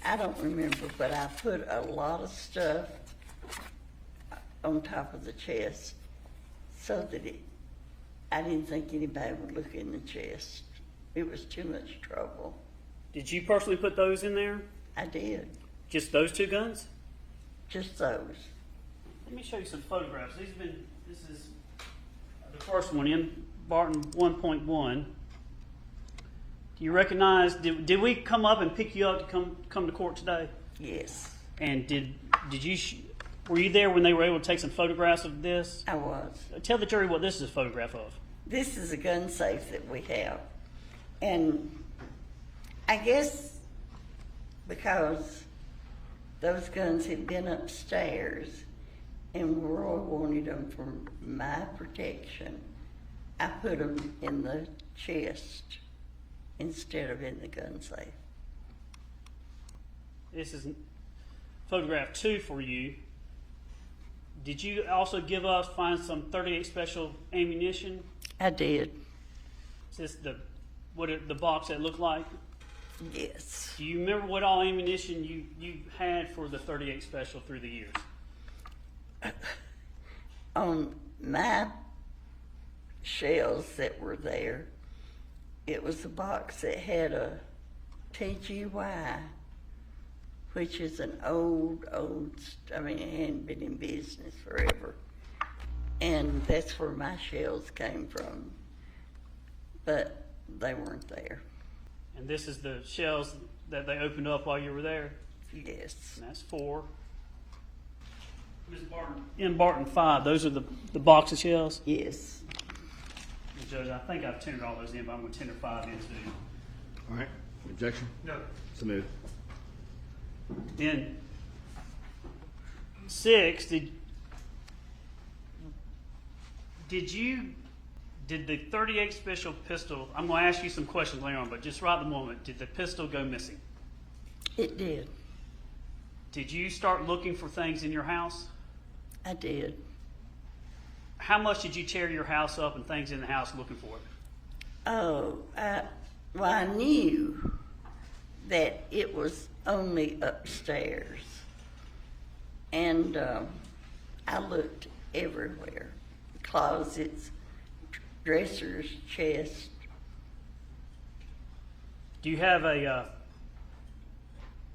I don't remember, but I put a lot of stuff on top of the chest so that I didn't think anybody would look in the chest. It was too much trouble. Did you personally put those in there? I did. Just those two guns? Just those. Let me show you some photographs. This is the first one in Barton 1.1. Do you recognize, did we come up and pick you up to come to court today? Yes, And were you there when they were able to take some photographs of this? I was. Tell the jury what this is a photograph of. This is a gun safe that we have. And I guess because those guns had been upstairs and Roy wanted them for my protection, I put them in the chest instead of in the gun safe. This is photograph 2 for you. Did you also find some .38 special ammunition? I did. Is this the box that looked like? Yes. Do you remember what all ammunition you had for the .38 special through the years? On my shells that were there, it was a box that had a TGY, which is an old, it hadn't been in business forever. And that's where my shells came from. But they weren't there. And this is the shells that they opened up while you were there? Yes. And that's 4. Ms. Barton. In Barton 5, those are the box of shells? Yes. Judge, I think I've tendered all those in, but I'm going to tender 5 in too. All right. Objection? No. So moved. Then 6, did the 38 special pistol, I'm going to ask you some questions later on, but just right at the moment, did the pistol go missing? It did. Did you start looking for things in your house? I did. How much did you tear your house up and things in the house looking for it? Oh, I knew that it was only upstairs. And I looked everywhere. Closets, dressers, chests. Do you have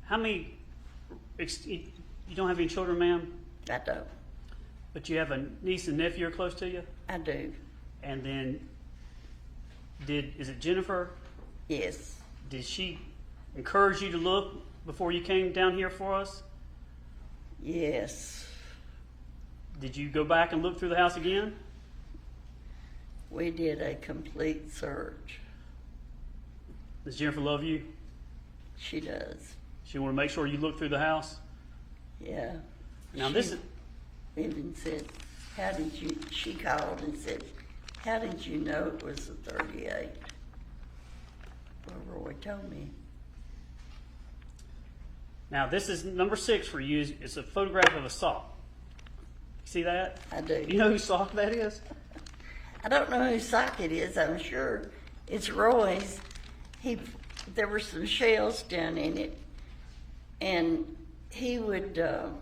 how many, you don't have any children, ma'am, I don't. but you have a niece and nephew are close to you? I do. And then, is it Jennifer? Yes. Did she encourage you to look before you came down here for us? Yes. Did you go back and look through the house again? We did a complete search. Does Jennifer love you? She does. She want to make sure you look through the house? Yeah. Now She this is, even said, she called and said, how did you know it was a 38? Well, Roy told me. now this is number 6 for you. It's a photograph of a sock. See that? I do. You know whose sock that is? I don't know whose sock it is, I'm sure. It's Roy's. There were some shells down in it, and he would, of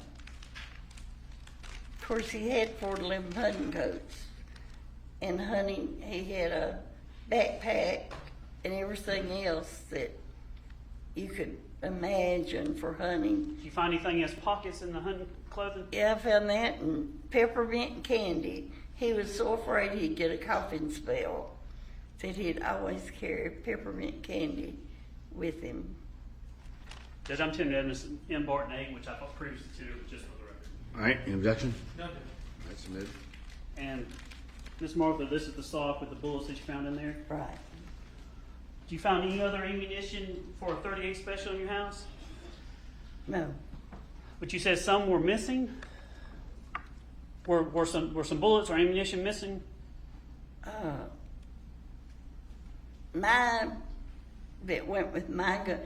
course, he had 4 to 11 hunting coats. And hunting, he had a backpack and everything else that you could imagine for hunting. Did you find anything in his pockets in the hunting clothing? Yeah, I found that, and peppermint candy. He was so afraid he'd get a coughing spell that he'd always carry peppermint candy with him. Judge, I'm telling you, evidence in Barton 8, which I thought previously to, just for the record. All right. Any objection? No. All right. So moved. And Miss Martha, this is the sock with the bullets that you found in there. Right. Did you find any other ammunition for a 38 special in your house? No. But you said some were missing. Were some bullets or ammunition missing? That went with my gun.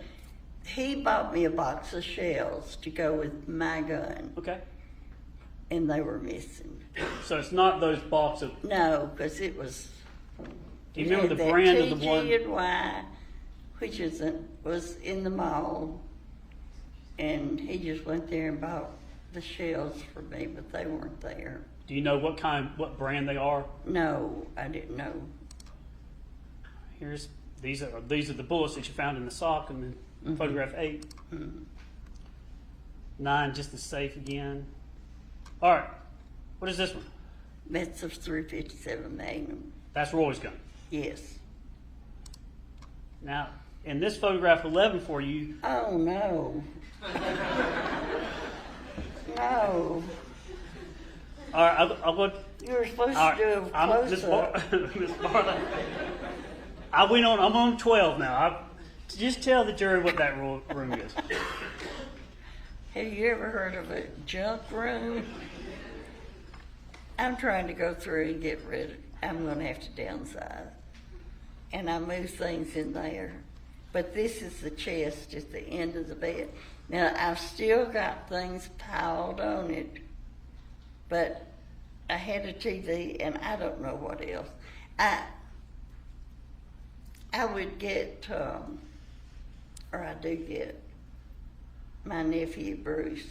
He bought me a box of shells to go with my gun, Okay. and they were missing. So it's not those boxes. No, because it was. Do you it remember had the that brand of the one? TG and Y, which was in the mall, and he just went there and bought the shells for me, but they weren't there. Do you know what brand they are? No, I didn't know. These are the bullets that you found in the sock and then photograph 8. 9, just the safe again. All right. What is this one? That's a 357 Magnum. That's Roy's gun. Yes. Now, in this photograph 11 for you, Oh, no. No. all right, I'll go. You were supposed All to do a right, Miss close-up. Miss Barton, I'm on 12 now. Just tell the jury what that room is. Have you ever heard of a junk room? I'm trying to go through and get rid of, I'm going to have to downsize. And I move things in there. But this is the chest at the end of the bed. Now, I've still got things piled on it, but I had a TV and I don't know what else. I would get, or I do get, my nephew Bruce,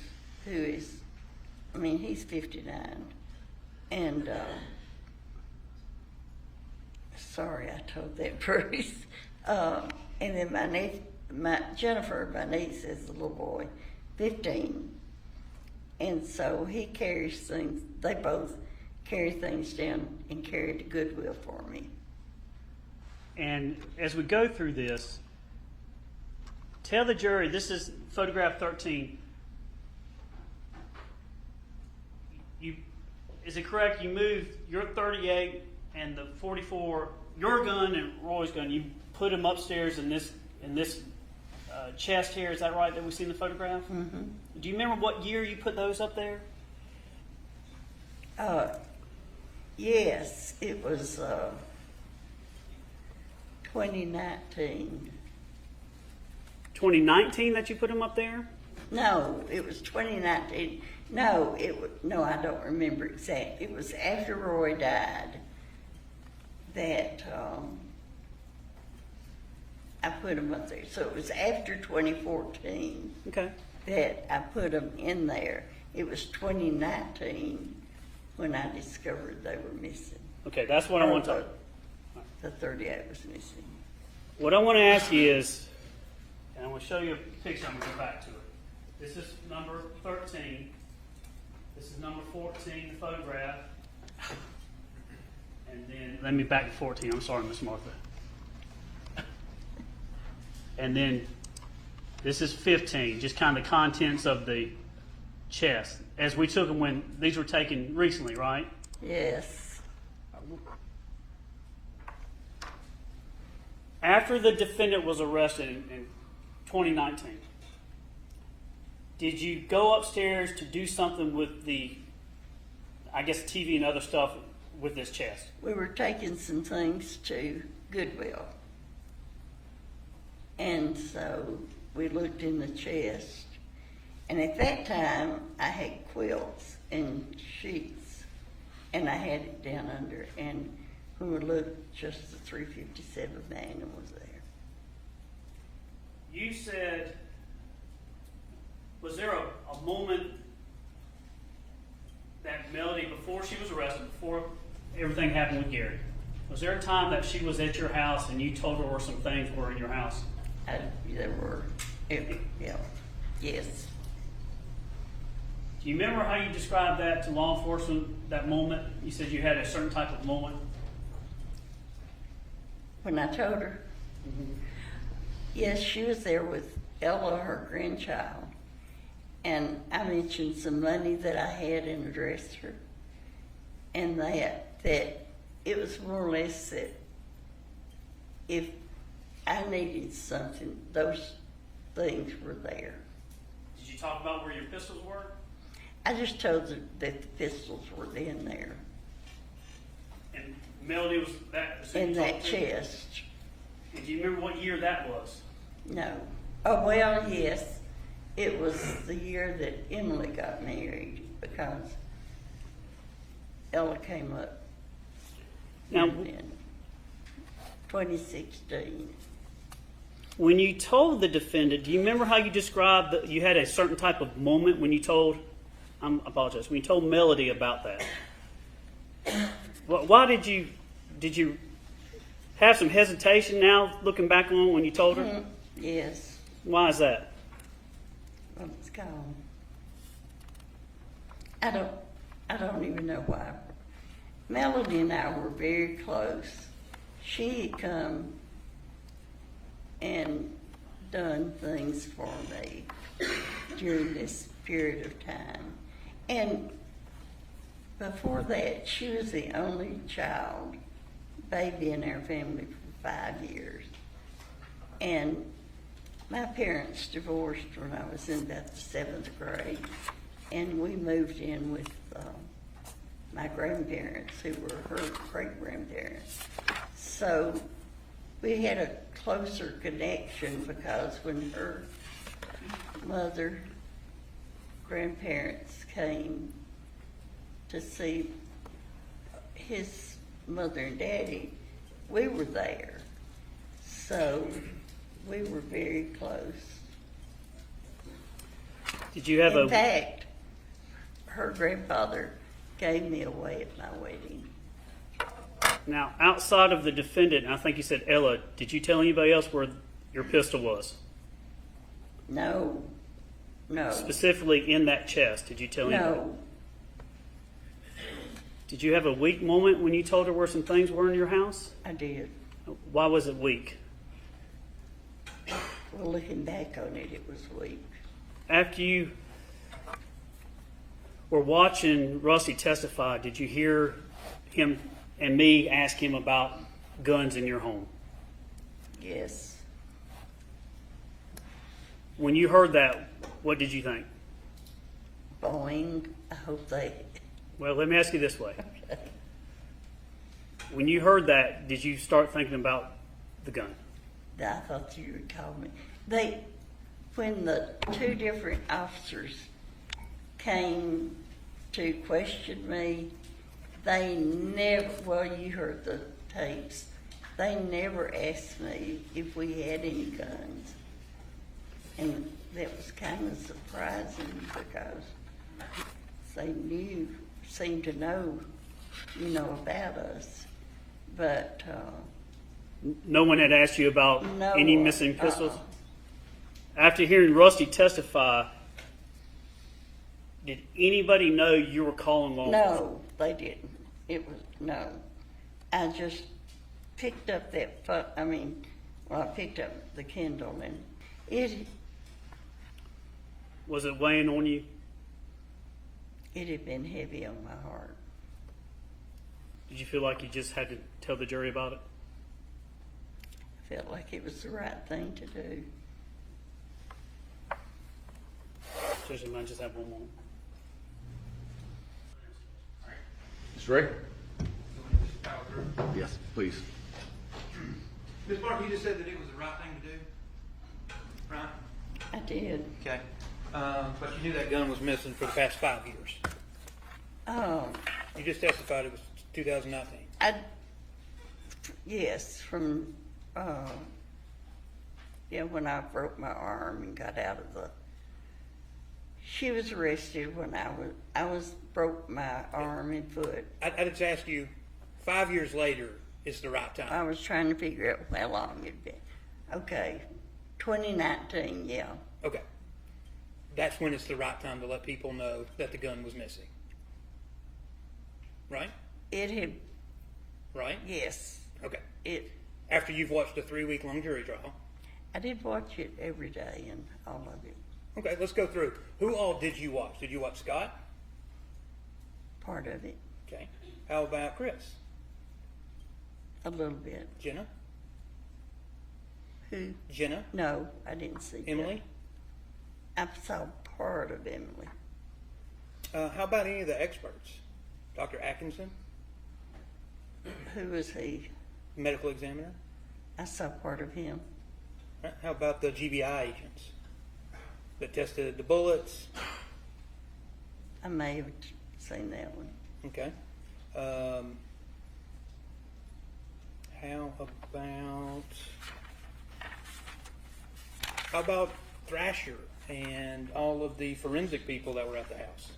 who is, he's 59. And, sorry I told that Bruce. And then Jennifer, my niece, is a little boy, 15. And so he carries things, they both carry things down and carry to Goodwill for me. And as we go through this, tell the jury, this is photograph 13. Is it correct you moved your 38 and the 44, your gun and Roy's gun, you put them upstairs in this in this chest here. Is that right that we see in the photograph? Mm-hmm. Do you remember what year you put those up there? Yes, it was 2019. 2019 that you put them up there? No, it was 2019. No, no, I don't remember exactly. It was after Roy died that I put them up there. So it was after 2014 Okay. that I put them in there. It was 2019 when I discovered they were missing. Okay, that's what I want to. The 38 was missing. What I want to ask you is, and I want to show you a picture. I'm going to go back to it. This is number 13. This is number 14, the photograph. And then, let me back to 14. I'm sorry, Miss Martha. And then, this is 15, just kind of the contents of the chest. As we took them when these were taken recently, right? Yes. After the defendant was arrested in 2019, did you go upstairs to do something with the, I guess, TV and other stuff with this chest? We were taking some things to Goodwill. And so we looked in the chest. And at that time, I had quilts and sheets. And I had it down under. And when we looked, just the 357 Magnum was there. You said, was there a moment that Melody, before she was arrested, before everything happened with Gary, was there a time that she was at your house and you told her where some things were in your house? There were, yeah, yes. Do you remember how you described that to law enforcement, that moment? You said you had a certain type of moment. When I told her, yes, she was there with Ella, her grandchild. And I mentioned some money that I had in a dresser. And that it was more or less that if I needed something, those things were there. Did you talk about where your pistols were? I just told her that the pistols were in there, And Melody was that. in that chest. And do you remember what year that was? No. Oh, well, yes. It was the year that Emily got married because Ella came up Now, in 2016. when you told the defendant, do you remember how you described that you had a certain type of moment when you told, I apologize, when you told Melody about that? Why did you have some hesitation now looking back on when you told her? Yes. Why is that? Well, it's gone. I don't even know why. Melody and I were very close. She had come and done things for me during this period of time. And before that, she was the only baby in our family for 5 years. And my parents divorced when I was in about the 7th grade. And we moved in with my grandparents, who were her great-grandparents. So we had a closer connection because when her grandparents came to see his mother and daddy, we were there. So we were very close. Did you have In fact, her grandfather gave me away at my wedding. Now, outside of the defendant, I think you said Ella, did you tell anybody else where your pistol was? No. Specifically in that chest, did you tell anybody? No. Did you have a weak moment when you told her where some things were in your house? I did. Why was it weak? Well, looking back on it, it was weak. After you were watching Rusty testify, did you hear him and me ask him about guns in your home? Yes. When you heard that, what did you think? Boing, I hope they, Well, let me ask you this way. When you heard that, did you start thinking about the gun? I thought you would call me. When the two different officers came to question me, they never, well, you heard the tapes, they never asked me if we had any guns. And that was kind of surprising because they seemed to know, about us. But, No one had asked you about No, any missing pistols? uh-uh. After hearing Rusty testify, did anybody know you were calling law enforcement? no, they didn't. It was, no. I just picked up that I picked up the Kindle and it Was it weighing on you? had been heavy on my heart. Did you feel like you just had to tell the jury about it? I felt like it was the right thing to do. Judge, I might just have one more. Mr. Ray? Yes, please. Ms. Barton, you just said that it was the right thing to do, right? I did. Okay. But you knew that gun was missing for the past 5 years. Oh, You just testified it was 2019. yes, from, when I broke my arm and got out of she was arrested when I broke my arm and foot. I just asked you, 5 years later is the right time. I was trying to figure out how long it'd been. Okay, 2019, yeah. Okay. That's when it's the right time to let people know that the gun was missing. Right? It had, Right? yes, Okay. After you've watched a 3-week-long jury trial. I did watch it every day and all of it, Okay, let's go through. Who all did you watch? Did you watch Scott? part of it, Okay. How about Chris? a little bit. Jenna? Who? Jenna? No, I didn't see that. Emily? I saw part of Emily. How about any of the experts? Dr. Atkinson, Who was he? medical examiner? I saw part of him. How about the GBI agents that tested the bullets? I may have seen that one. Okay. How about Thrasher and all of the forensic people that were at the house?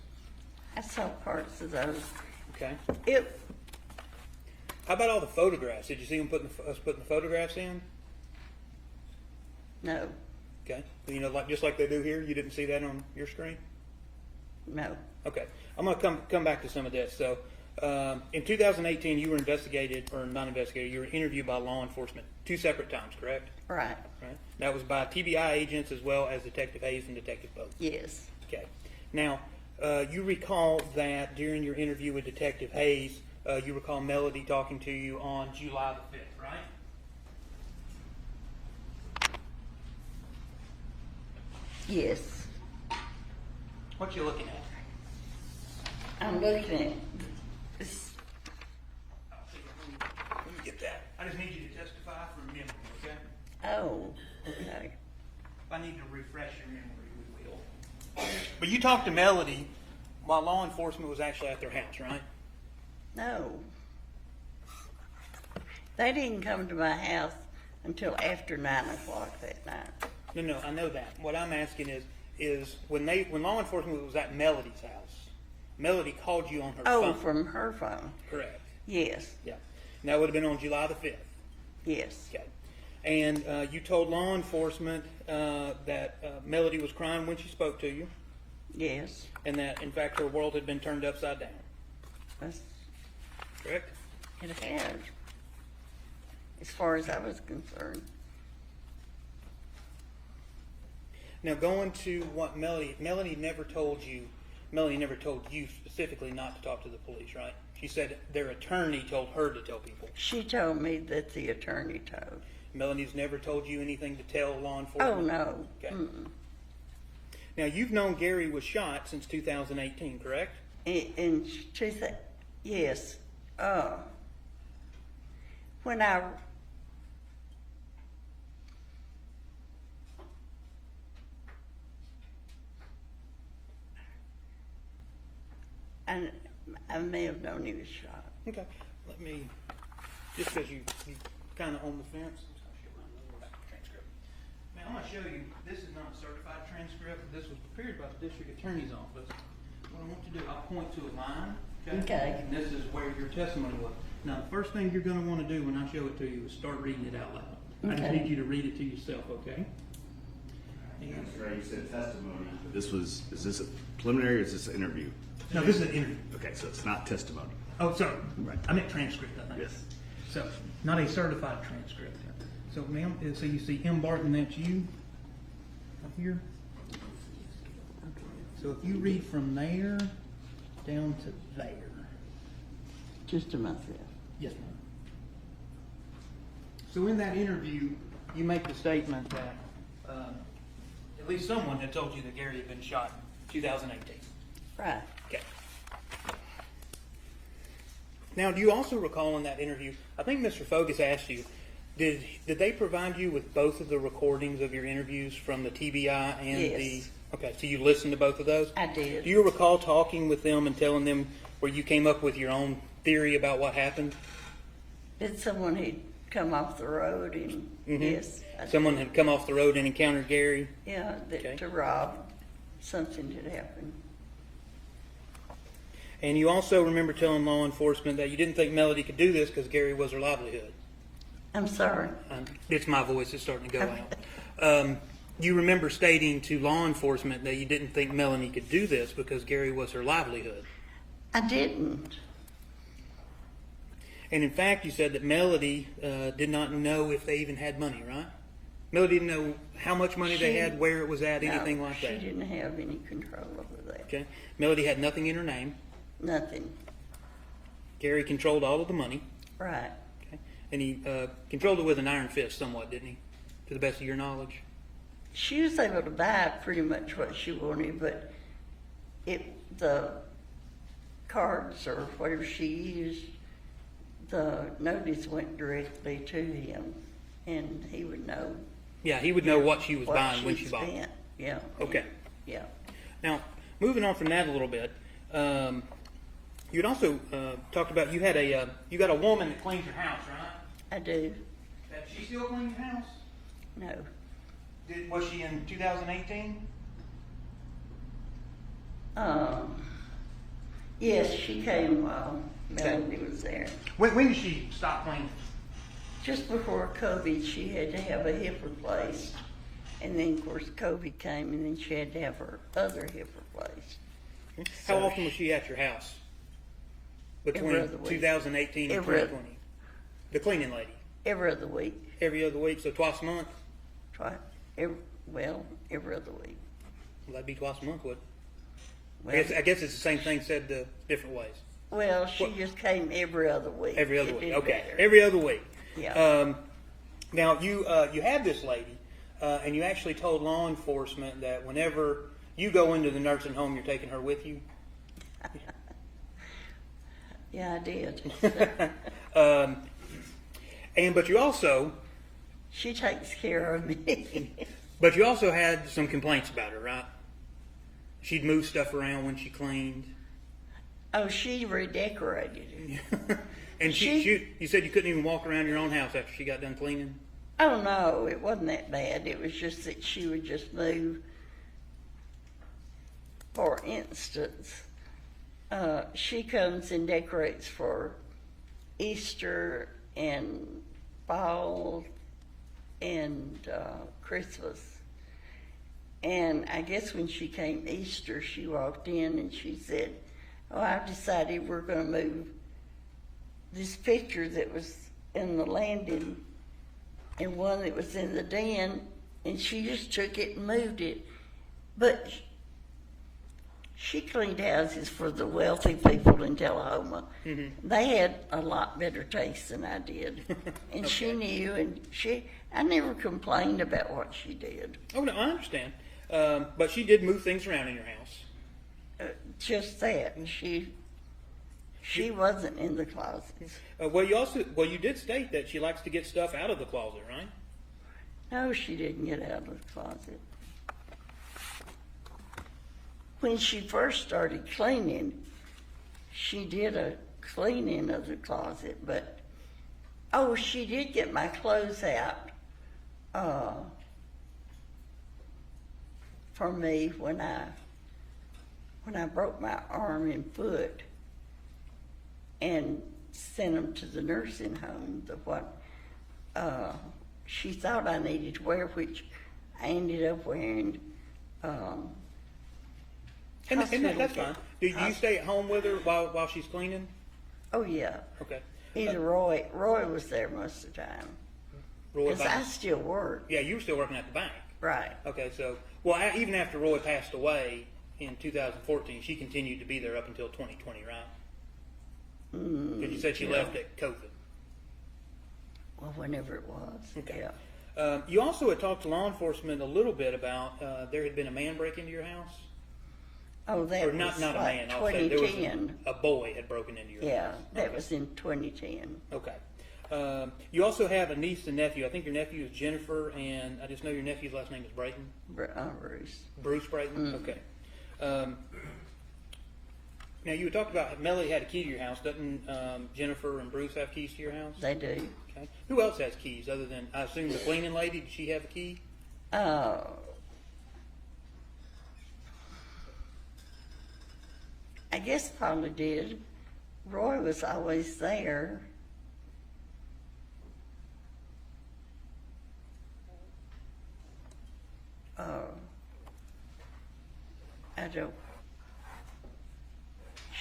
I saw parts of those. Okay. It, How about all the photographs? Did you see them putting the photographs in? no, Okay. Just like they do here. You didn't see that on your screen? no, Okay, I'm going to come back to some of this. So, in 2018, you were investigated, or not investigated, you were interviewed by law enforcement 2 separate times, correct? right, Right. That was by TBI agents as well as Detective Hayes and Detective Boat. yes, Okay. Now, you recall that during your interview with Detective Hayes, you recall Melody talking to you on July the 5th, right? yes. What you looking at? I'm looking at this. Let me get that. I just need you to testify from memory, okay? Oh, okay. If I need to refresh your memory, we will. But you talked to Melody while law enforcement was actually at their house, right? No. They didn't come to my house until after 9 o'clock that night. No, I know that. What I'm asking is when law enforcement was at Melody's house, Melody called you on her Oh, phone. from her phone. Correct. Yes, Yeah. And that would have been on July the 5th. yes, Okay. And you told law enforcement that Melody was crying when she spoke to you, yes. and that in fact her world had been turned upside down. That's, Correct? it has, as far as I was concerned. Now going to what Melody never told you specifically not to talk to the police, right? She said their attorney told her to tell people. She told me that the attorney told. Melody's never told you anything to tell law Oh, enforcement? no. Okay. Mm-mm. Now, you've known Gary was shot since 2018, correct? And she said, yes. When I may have known he was shot. Okay. Let me, just because you kind of on the fence. Now, I'm going to show you, this is not a certified transcript. This was prepared by the district attorney's office. What I want to do, I'll point to a line. Okay. And this is where your testimony was. Now, the first thing you're going to want to do when I show it to you is start reading it out loud. I just Okay. need you to read it to yourself, okay? And, You said testimony. Is this a preliminary or is this an interview? no, this is an interview. Okay, so it's not testimony. Oh, sorry. Right. I meant transcript, I think. Yes. So, not a certified transcript. So, ma'am, so you see M. Barton, that's you up here. So if you read from there down to there. Just to myself. Yes, ma'am. So in that interview, you make the statement that at least someone had told you that Gary had been shot in 2018. Right. Okay. Now, do you also recall in that interview, I think Mr. Fogus asked you, did they provide you with both of the recordings of your interviews from the TBI and the... Yes. Okay, so you listened to both of those? I did. Do you recall talking with them and telling them where you came up with your own theory about what happened? Did someone had come off the road and yes. I did. Someone had come off the road and encountered Gary? Yeah, that Okay. to rob. Something had happened. And you also remember telling law enforcement that you didn't think Melody could do this because Gary was her livelihood. I'm sorry. It's my voice that's starting to go out. You remember stating to law enforcement that you didn't think Melanie could do this because Gary was her livelihood. I didn't. And in fact, you said that Melody did not know if they even had money, right? Melody didn't know how much money they She- had, where it was at, anything like She that. didn't have any control over that. Okay. Melody had nothing in her name. Nothing. Gary controlled all of the money. Right. Okay. And he controlled it with an iron fist somewhat, didn't he? To the best of your knowledge? She was able to buy pretty much what she wanted, but the cards or whatever she used, the notice went directly to him, and he would know Yeah, he would know what she was what buying when she she bought it. spent. Yeah. Okay. Yeah. Now, moving on from that a little bit, you'd also talked about you got a woman that cleans your house, right? I do. Did she still clean your house? No. Was she in 2018? Yes, she came while Melody was there. When did she stop cleaning? Just before COVID, she had to have a hip replaced. And then, of course, COVID came, and then she had to have her other hip replaced. How often was she at your house? Between Every other week. 2018 and Every other- 2020? The cleaning lady? Every other week. Every other week, so twice a month? Every other week. Well, that'd be twice a month, would it? Well, I guess it's the same thing said different ways. well, she just came every other week. Every other It week, did okay. better. Every other week. Yeah. Now, you had this lady, and you actually told law enforcement that whenever you go into the nursing home, you're taking her with you. Yeah, I did. But you also She takes care of me. had some complaints about her, right? She'd move stuff around when she cleaned. Oh, she redecorated it. And you said you couldn't even walk around your own house after she got done cleaning? Oh, no, it wasn't that bad. It was just that she would just move. For instance, she comes and decorates for Easter and fall and Christmas. And I guess when she came Easter, she walked in and she said, "Oh, I've decided we're going to move this picture that was in the landing and one that was in the den," and she just took it and moved it. But she cleaned houses for the wealthy people in Tullahoma. Mm-hmm. They had a lot better taste than I did. And Okay. she knew, and I never complained about what she did. Oh, no, I understand. But she did move things around in your house. Just that, and she wasn't in the closets. You did state that she likes to get stuff out of the closet, right? No, she didn't get out of the closet. When she first started cleaning, she did a cleaning of the closet, but she did get my clothes out for me when I broke my arm and foot and sent them to the nursing home. What she thought I needed to wear, which I ended up wearing. And that's fine. Do you stay at home with her while she's cleaning? Oh yeah. Okay. Either Roy was there most of the time. Roy, Because I still work. yeah, you were still working at the bank. Right. Okay, so even after Roy passed away in 2014, she continued to be there up until 2020, right? Because you said she left at COVID. Well, whenever it was. Okay. Yeah. You also had talked to law enforcement a little bit about there had been a man break into your house. Oh, that Or not was a like man. I'll say there was 2010. a boy had broken into your Yeah, house. that was in 2010. Okay. You also have a niece and nephew. I think your nephew is Jennifer, and I just know your nephew's last name is Brayton. Bruce. Bruce Brayton? Okay. Now, you had talked about Melody had a key to your house. Doesn't Jennifer and Bruce have keys to your house? They do. Okay. Who else has keys other than, I assume, the cleaning lady? Did she have a key? I guess probably did. Roy was always there. I don't.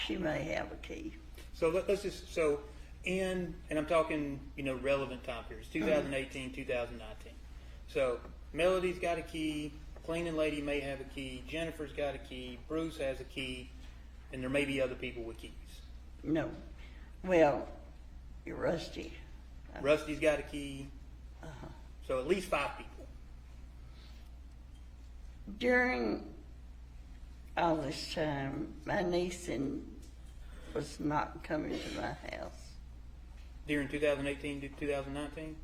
She may have a key. So let's just, and I'm talking, relevant time periods, 2018, 2019. So Melody's got a key, cleaning lady may have a key, Jennifer's got a key, Bruce has a key, and there may be other people with keys. No. Well, you're Rusty. Rusty's got a key. So at least 5 people. During all this time, my niece was not coming to my house. During 2018 to 2019?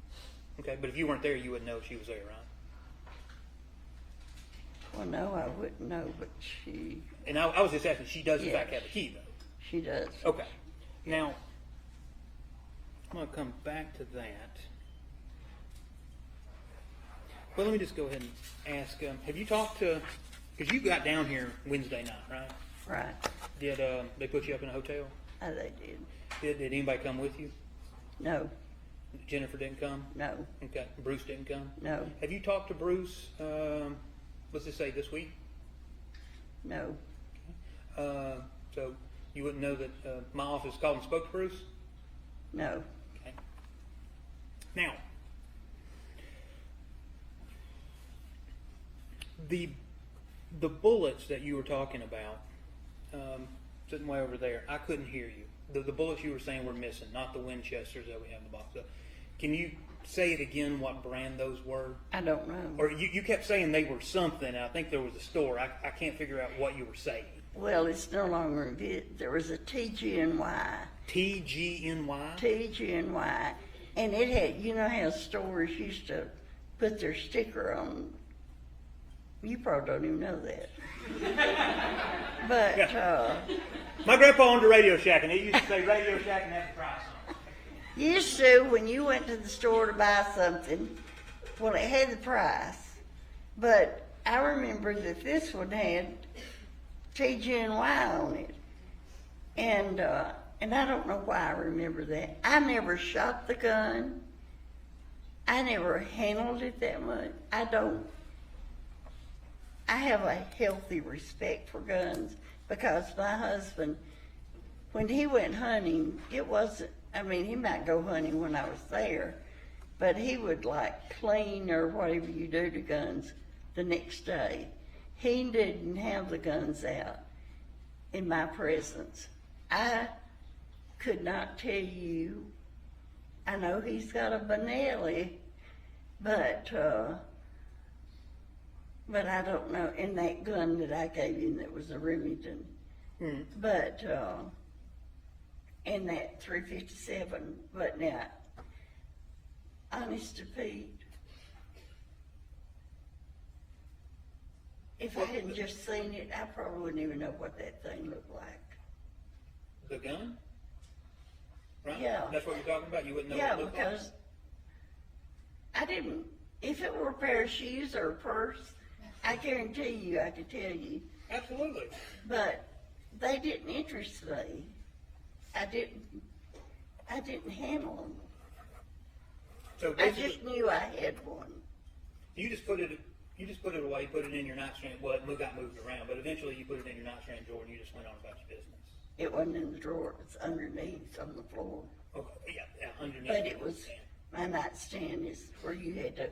Okay, but if you weren't there, you wouldn't know she was there, right? Well, no, I wouldn't know, but she And I was just asking, she does in Yeah. fact have a key, though. She does. Okay. Now, I'm going to come back to that. Well, let me just go ahead and ask, have you talked to, because you got down here Wednesday night, right? Right. Did they put you up in a hotel? Oh, they did. Did anybody come with you? No, Jennifer didn't come? no, Okay. Bruce didn't come? no, Have you talked to Bruce, let's just say this week? no. So you wouldn't know that my office called and spoke to Bruce? No. Okay. Now, the bullets that you were talking about, sitting way over there, I couldn't hear you. The bullets you were saying were missing, not the Winchesters that we have in the box. So, can you say it again what brand those were? I don't know. Or you kept saying they were something. I think there was a store. I can't figure out what you were saying. Well, it's no longer in bid. There was a TGNY. TGNY? TGNY. And it had, you know how stores used to put their sticker on. You probably don't even know that. But, My grandpa owned a Radio Shack, and it used to say Radio Shack and have the price on it. used to, when you went to the store to buy something, well, it had the price. But I remember that this one had TGNY on it. And I don't know why I remember that. I never shot the gun. I never handled it that much. I have a healthy respect for guns because my husband, when he went hunting, it wasn't, I mean, he might go hunting when I was there, but he would like clean or whatever you do to guns the next day. He didn't have the guns out in my presence. I could not tell you. I know he's got a Benelli, but But I don't know, in that gun that I gave you, that was a Remington. But, in that 357, but now, honest to Pete, if I hadn't just seen it, I probably wouldn't even know what that thing looked like. The gun? Right? Yeah. That's what you're talking about? You wouldn't know Yeah, what it looked like? because I didn't, if it were a pair of shoes or a purse, I guarantee you I could tell you. Absolutely. But they didn't interest me. I didn't handle them. So I basically, just knew I had one. you just put it away, put it in your nightstand. Well, it got moved around, but eventually you put it in your nightstand drawer and you just went on about your business. It wasn't in the drawer, it was underneath on the floor. Okay, yeah, underneath. But it was, my nightstand is where you had to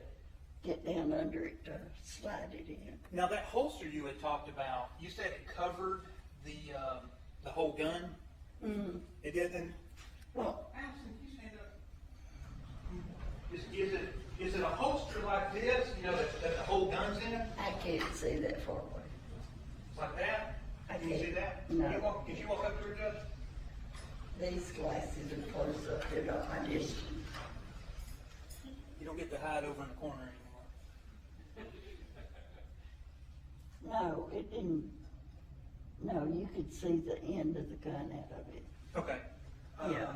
get down under it to slide it in. Now that holster you had talked about, you said it covered the whole gun. It didn't. Well, Allison, can you stand up? Is it a holster like this? You know that the whole gun's in it? I can't see that far away. It's like that. I Can you can't. see that? No. Can you walk up to her, Judge? These glasses are close up, they're not my distance. You don't get to hide over in the corner anymore. No, it didn't. No, you could see the end of the gun out of it. Okay. Yeah.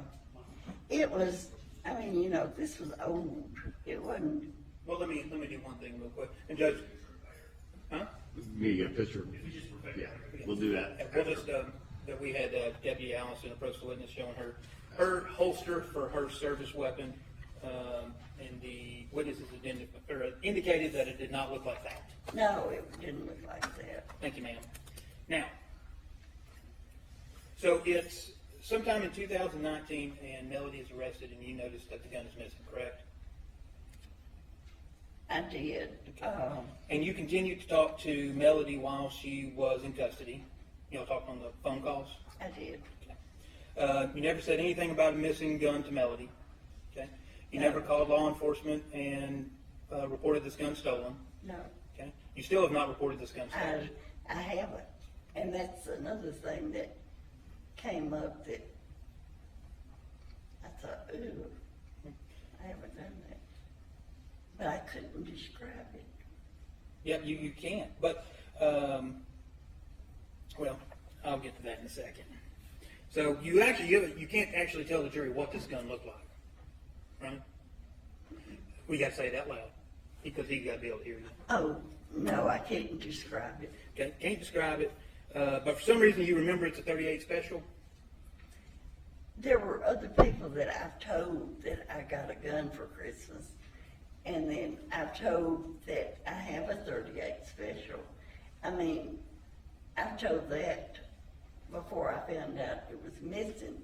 It was, I mean, you know, this was old. It wasn't, Well, let me do one thing real quick. And Judge, huh? Me get a picture. Yeah, we'll do that. We'll just, that we had Deputy Allison approach the witness showing her holster for her service weapon, and the witnesses indicated that it did not look like that. no, it didn't look like that. Thank you, ma'am. Now, so it's sometime in 2019, and Melody is arrested, and you noticed that the gun is missing, correct? I did. And you continued to talk to Melody while she was in custody. You know, talking on the phone calls. I did. You never said anything about a missing gun to Melody. Okay. You No. never called law enforcement and reported this gun stolen. No, Okay. You still have not reported this gun stolen. I haven't. And that's another thing that came up that I thought, ooh, I haven't done that. But I couldn't describe it. Yeah, you can't. But well, I'll get to that in a second. So you can't actually tell the jury what this gun looked like, right? We got to say that loud because he got to be able to hear you. Oh, no, I can't describe it. Okay, can't describe it, but for some reason you remember it's a .38 special. There were other people that I've told that I got a gun for Christmas. And then I've told that I have a .38 special. I mean, I told that before I found out it was missing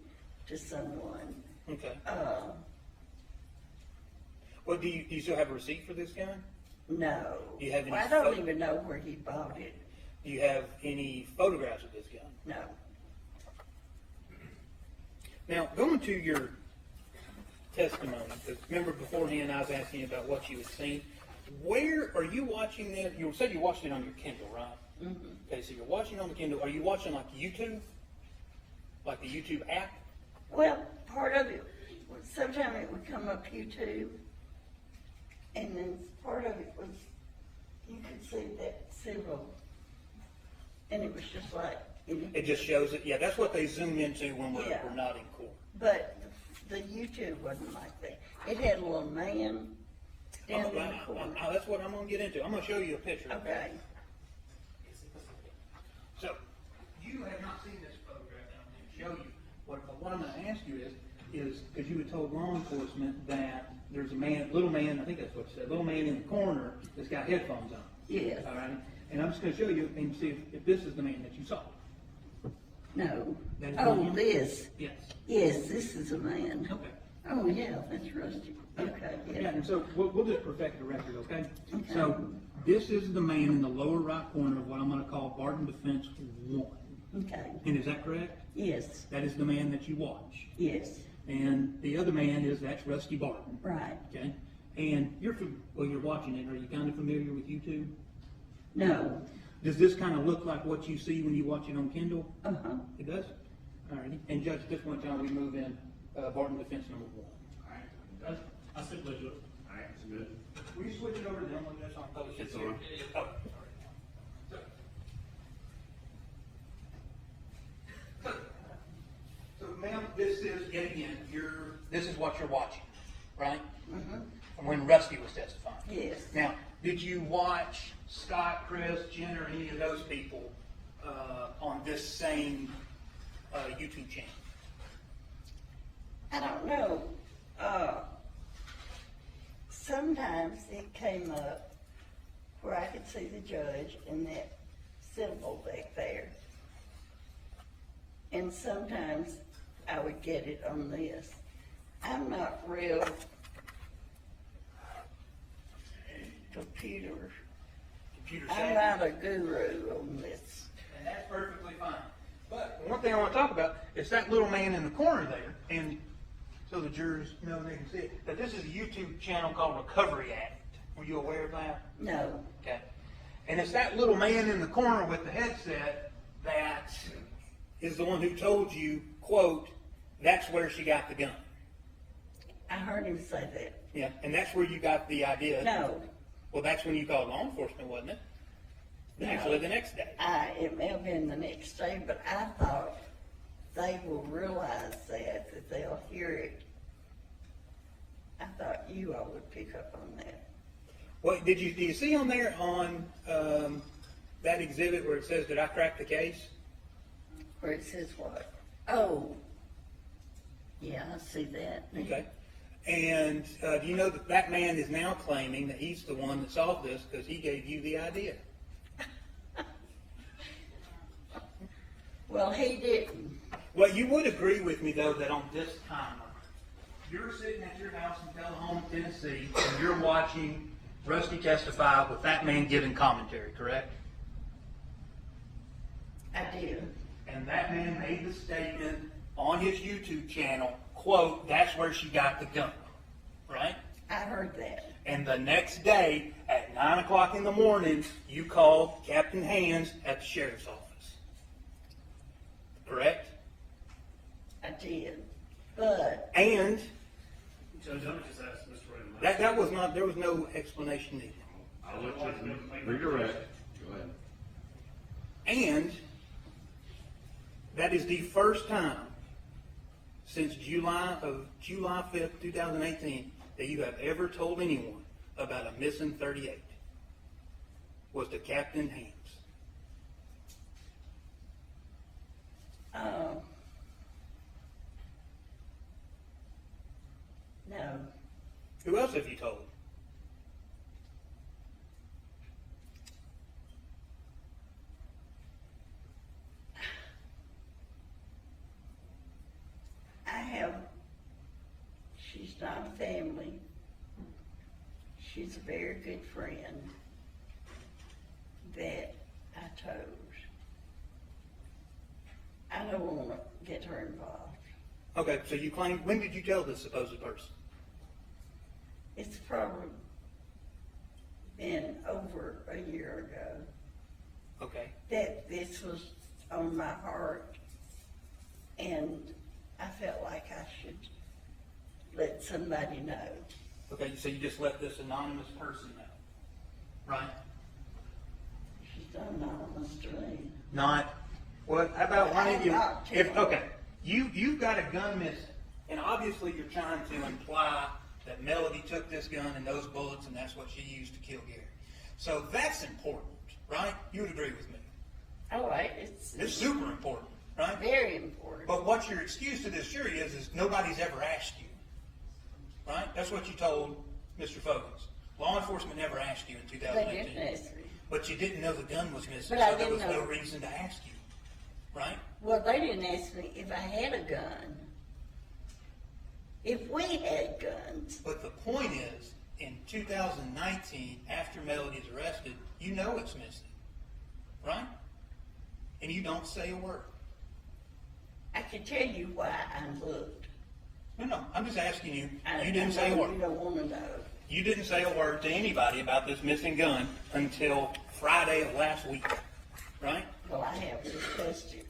to someone. Okay. Well, do you still have a receipt for this gun? No. Do you have any I don't photo- even know where he bought it. Do you have any photographs of this gun? No. Now, going to your testimony, because remember beforehand I was asking you about what you had seen. Where are you watching that? You said you watched it on your Kindle, right? Mm-hmm. Okay, so you're watching on the Kindle. Are you watching like YouTube? Like the YouTube app? Well, part of it, sometimes it would come up YouTube, and then part of it was, you could see that symbol, and it was just like, It just shows it. Yeah, that's what they zoom into when Yeah. we're not in court. but the YouTube wasn't like that. It had a little man down in the corner. That's what I'm going to get into. I'm going to show you a picture. Okay. So, you have not seen this photograph that I'm going to show you. What I'm going to ask you is because you had told law enforcement that there's a little man, I think that's what you said, little man in the corner that's got headphones on. Yes. All right? And I'm just going to show you and see if this is the man that you saw. No. That is Oh, not him? this. Yes. Yes, this is a man. Okay. Oh, yeah, that's Rusty. Okay, Yeah, yeah. and so we'll just perfect the record, okay? Okay. So this is the man in the lower right corner of what I'm going to call Barton Defense 1. Okay. And is that correct? Yes, That is the man that you watch. yes, And the other man that's Rusty Barton. right. Okay? And you're watching it. Are you kind of familiar with YouTube? No. Does this kind of look like what you see when you watch it on Kindle? Uh-huh. It does? Alrighty. And Judge, this one time we move in, Barton defense number 1. I simply do it. All right, it's good. Will you switch it over to them when that's on post? It's on. Oh, so, ma'am, this is, yet again, this is what you're watching, right? From when Rusty was testifying. Yes. Now, did you watch Scott, Chris, Jen, or any of those people on this same YouTube channel? I don't know. Sometimes it came up where I could see the judge and that symbol back there. And sometimes I would get it on this. I'm not real computer. I'm savvy? not a guru on this. And that's perfectly fine. But one thing I want to talk about is that little man in the corner there, and so the jurors know they can see it, that this is a YouTube channel called Recovery Addict. Were you aware of that? No. Okay. And it's that little man in the corner with the headset that is the one who told you, quote, that's where she got the gun. I heard him say that. Yeah, and that's where you got the idea. No. Well, that's when you called law enforcement, wasn't it? Actually, the next day. It may have been the next day, but I thought they will realize that they'll hear it. I thought you all would pick up on that. What do you see on there on that exhibit where it says, did I crack the case? Where it says what? Oh, yeah, I see that. Okay. And do you know that that man is now claiming that he's the one that solved this because he gave you the idea? Well, he didn't. Well, you would agree with me, though, that on this timer, you're sitting at your house in Tullahoma, Tennessee, and you're watching Rusty testify with that man giving commentary, correct? I did. And that man made the statement on his YouTube channel, quote, that's where she got the gun, right? I heard that. And the next day, at 9 o'clock in the morning, you called Captain Hands at the sheriff's office. Correct? I did. But And Judge, I would just ask Mr. Ray. that was not, there was no explanation needed. I'll let you redirect. Go ahead. And that is the first time since July 5th, 2018, that you have ever told anyone about a missing 38 was to Captain Hands. no. Who else have you told? She's not a family. She's a very good friend that I told. I don't want to get her involved. Okay, so you claim, when did you tell this supposed person? It's probably been over a year ago Okay. that this was on my heart, and I felt like I should let somebody know. Okay, so you just let this anonymous person know, right? She's anonymous to me. Not, well, how about, why don't you, Not if, telling. okay, you've got a gun missing, and obviously you're trying to imply that Melody took this gun and those bullets, and that's what she used to kill Gary. So that's important, right? You would agree with me. All right, it's It's super important, right? very important. But what your excuse to this jury is nobody's ever asked you, right? That's what you told Mr. Fogans. Law enforcement never asked you in They 2018. didn't ask me. But you didn't know the gun was missing, But I so there was didn't no know. reason to ask you, right? Well, they didn't ask me if I had a gun. If we had guns. But the point is, in 2019, after Melody's arrested, you know it's missing, right? And you don't say a word. I can tell you why I looked. No, I'm just asking you. I You didn't say a know word. You don't want to know. You didn't say a word to anybody about this missing gun until Friday of last week, right? Well, I have discussed it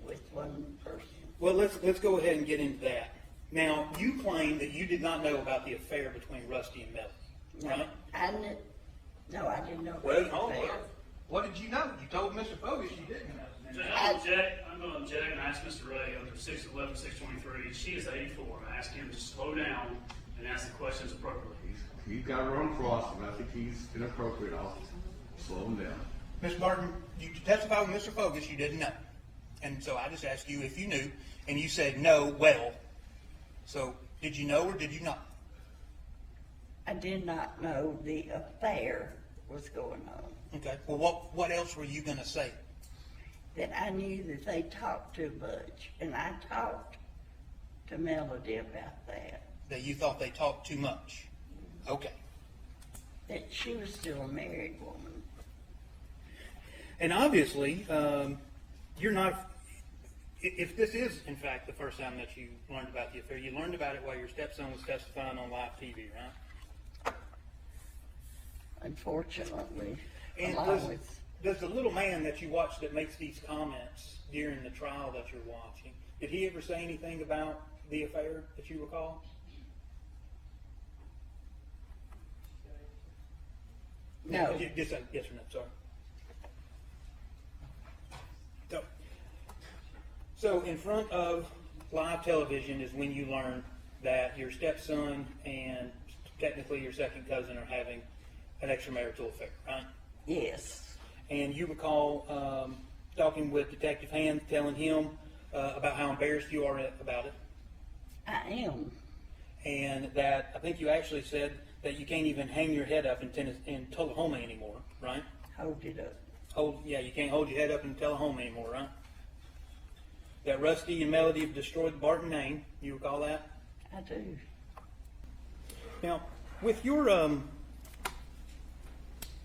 with one person. Well, let's go ahead and get into that. Now, you claim that you did not know about the affair between Rusty and Melody, right? I didn't know. Well, about hold that. on. What did you know? You told Mr. Fogus you didn't know. I'm going to object and ask Mr. Ray under 611-623. She is 84. I ask him to slow down and ask the questions appropriately. He's got to run across, and I think he's inappropriate. I'll slow him down. Ms. Barton, you testified with Mr. Fogus you didn't know. And so I just asked you if you knew, and you said no, well. So did you know or did you not? I did not know the affair was going on. Okay. Well, what else were you going to say? That I knew that they talked too much, and I talked to Melody about that. That you thought they talked too much? Okay. That she was still a married woman. And obviously, you're not, if this is, in fact, the first time that you learned about the affair, you learned about it while your stepson was testifying on live TV, right? Unfortunately, And along with, does the little man that you watch that makes these comments during the trial that you're watching, did he ever say anything about the affair that you recall? no, Just say yes or no, sorry. So in front of live television is when you learn that your stepson and technically your second cousin are having an extramarital affair, right? yes, And you recall talking with Detective Hand, telling him about how embarrassed you are about it, I am. and that I think you actually said that you can't even hang your head up in Tullahoma anymore, right? Hold it up. You can't hold your head up in Tullahoma anymore, right? That Rusty and Melody have destroyed the Barton name. You recall that? I do. Now, with your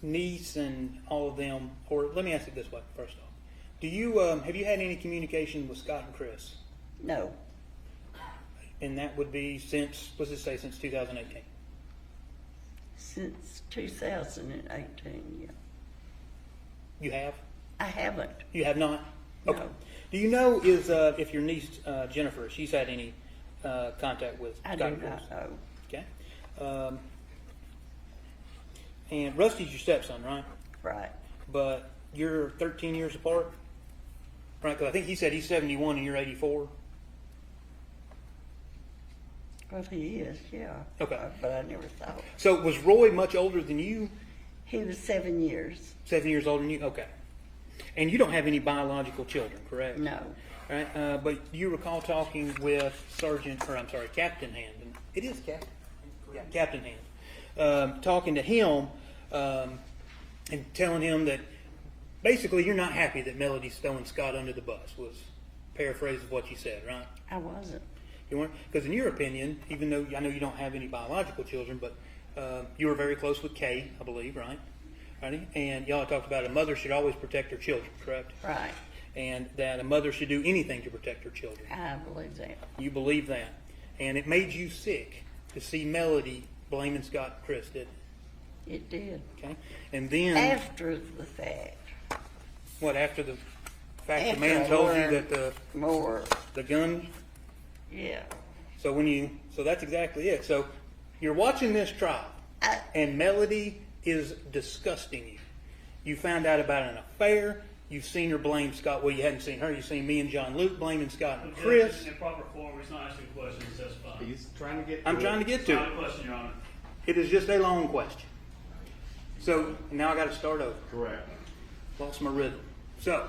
niece and all of them, or let me ask it this way first off: do you have you had any communication with Scott and Chris? No, And that would be since, what's it say, since 2018? since 2018, yeah. You have? I haven't. You have not? No. Okay. Do you know if your niece Jennifer, she's had any contact with I Scott do and Chris? not know. Okay. And Rusty's your stepson, right? Right. But you're 13 years apart, right? Because I think he said he's 71 and you're 84. Well, he is, yeah. Okay. But I never thought. So was Roy much older than you? He was 7 years. 7 years older than you? Okay. And you don't have any biological children, correct? No. Right. But you recall talking with Captain Hand. And it is Captain. Yeah, Captain Hand. Talking to him and telling him that basically you're not happy that Melody's throwing Scott under the bus, was paraphrase of what you said, right? I wasn't. You weren't? Because in your opinion, even though I know you don't have any biological children, but you were very close with Kay, I believe, right? Right? And y'all talked about a mother should always protect her children, correct? Right. And that a mother should do anything to protect her children. I believe that. You believe that. And it made you sick to see Melody blaming Scott and Chris, didn't It did. it? Okay? And then, After the fact. after the fact After the man I told you learned that more. the gun, Yeah. so that's exactly it. So you're watching this trial, and Melody is disgusting you. You found out about an affair. You've seen her blame Scott. Well, you hadn't seen her. You've seen me and John Luke blaming Scott and Chris. In proper form, he's not asking questions, he's testifying. He's trying to get. I'm trying to get It's to not it. a question, Your Honor. It is just a long question. So now I got to start over. Correct. Lost my rhythm. So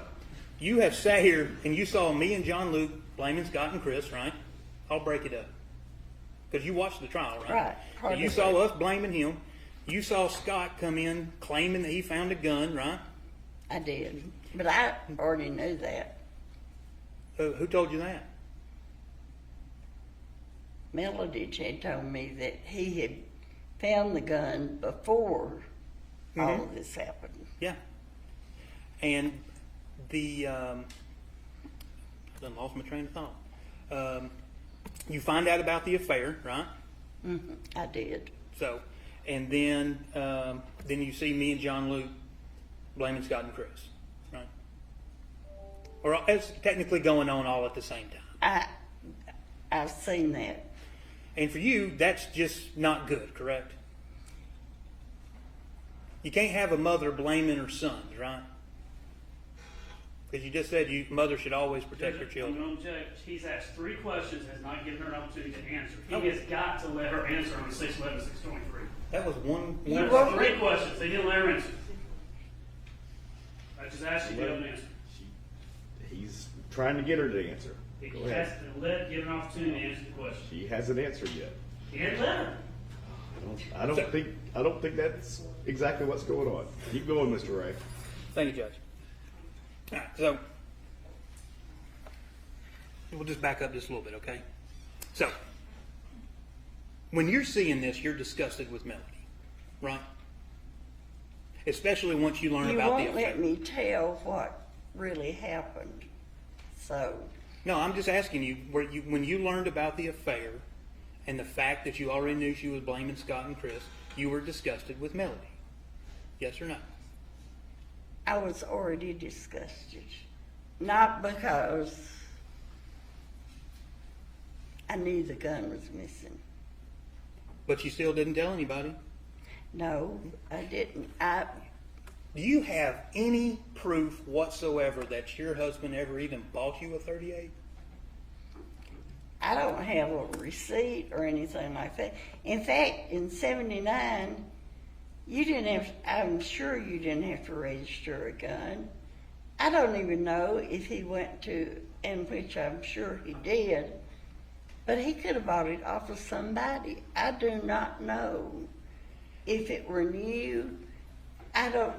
you have sat here and you saw me and John Luke blaming Scott and Chris, right? I'll break it up because you watched the trial, right? Right. So you saw us blaming him. You saw Scott come in claiming that he found a gun, right? I did. But I already knew that. Who told you that? Melody had told me that he had found the gun before all of this happened. Yeah. And I done lost my train of thought. You find out about the affair, right? I did. So, and then you see me and John Luke blaming Scott and Chris, right? Or it's technically going on all at the same time. I've seen that. And for you, that's just not good, correct? You can't have a mother blaming her sons, right? Because you just said mother should always protect her I'm children. going to object. He's asked 3 questions, has not given her an opportunity to answer. He has got to let her answer on 611, 623. That was one. That's won't 3 questions. They didn't let her answer. I just asked you to give an answer. He's trying to get her to answer. He Go has ahead. to give an opportunity to answer the question. She hasn't answered yet. He didn't let her. I don't think that's exactly what's going on. Keep going, Mr. Ray. Thank you, Judge. All right, so we'll just back up just a little bit, okay? So, when you're seeing this, you're disgusted with Melody, right? Especially once you learn You about the won't affair. let me tell what really happened. So, No, I'm just asking you, when you learned about the affair and the fact that you already knew she was blaming Scott and Chris, you were disgusted with Melody. Yes or no? I was already disgusted. Not because I knew the gun was missing. But you still didn't tell anybody. No, I didn't. Do you have any proof whatsoever that your husband ever even bought you a 38? I don't have a receipt or anything like that. In fact, in '79, you didn't have. I'm sure you didn't have to register a gun. I don't even know if he went to, and which I'm sure he did, but he could have bought it off of somebody. I do not know if it were new. I don't.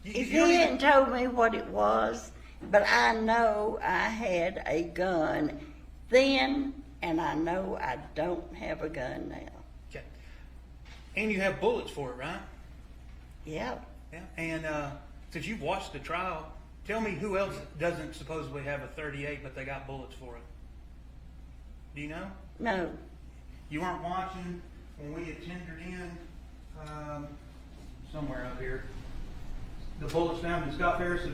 If he hadn't told me what it was, but I know I had a gun then, and I know I don't have a gun now. Okay. And you have bullets for it, right? Yeah. Yeah. And since you've watched the trial, tell me who else doesn't supposedly have a 38, but they got bullets for it. Do you know? No. You weren't watching when we had tendered in somewhere up here the bullets found in Scott Farris'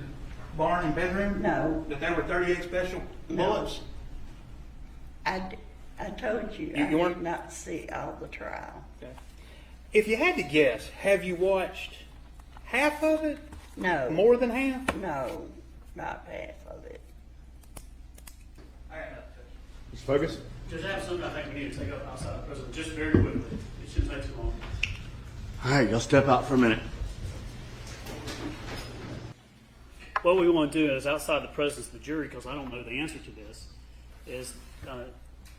barn and bedroom? No. That there were 38 special bullets? I told you, You I weren't- did not see all the trial. Okay. If you had to guess, have you watched half of it? No. More than half? No, not half of it. Mr. Focus? Just have something I think we need to take up outside the president, just very quickly. It shouldn't take too long. All right, y'all step out for a minute. What we want to do is, outside the presence of the jury, because I don't know the answer to this, is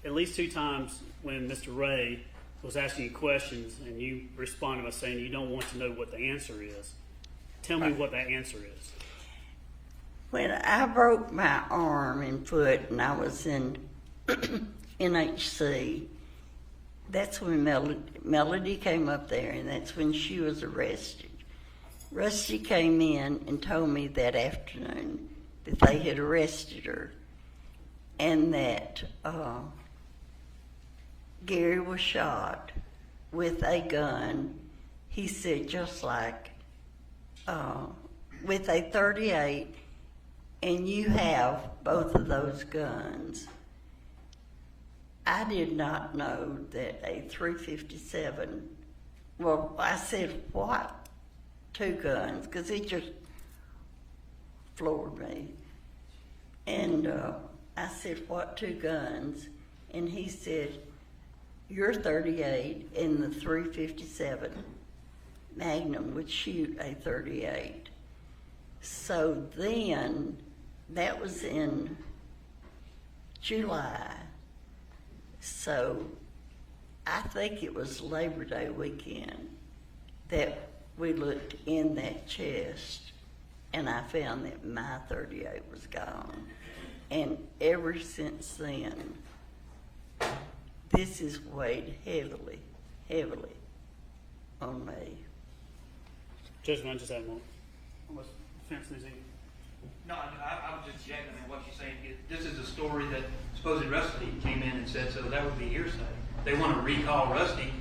at least 2 times when Mr. Ray was asking you questions and you responded by saying you don't want to know what the answer is. Tell me what that answer is. When I broke my arm and foot and I was in NHC, that's when Melody came up there, and that's when she was arrested. Rusty came in and told me that afternoon that they had arrested her and that Gary was shot with a gun, he said, just like with a 38, and you have both of those guns. I did not know that a .357, well, I said, what? 2 guns, because he just floored me. And I said, what 2 guns? And he said, your 38 and the .357 Magnum would shoot a 38. So then, that was in July. So I think it was Labor Day weekend that we looked in that chest, and I found that my 38 was gone. And ever since then, this has weighed heavily, heavily on me. Judgment, I just had one. Unless defense needs any. No, I was just checking. I mean, what you're saying, this is a story that supposedly Rusty came in and said, so that would be hearsay. They want to recall Rusty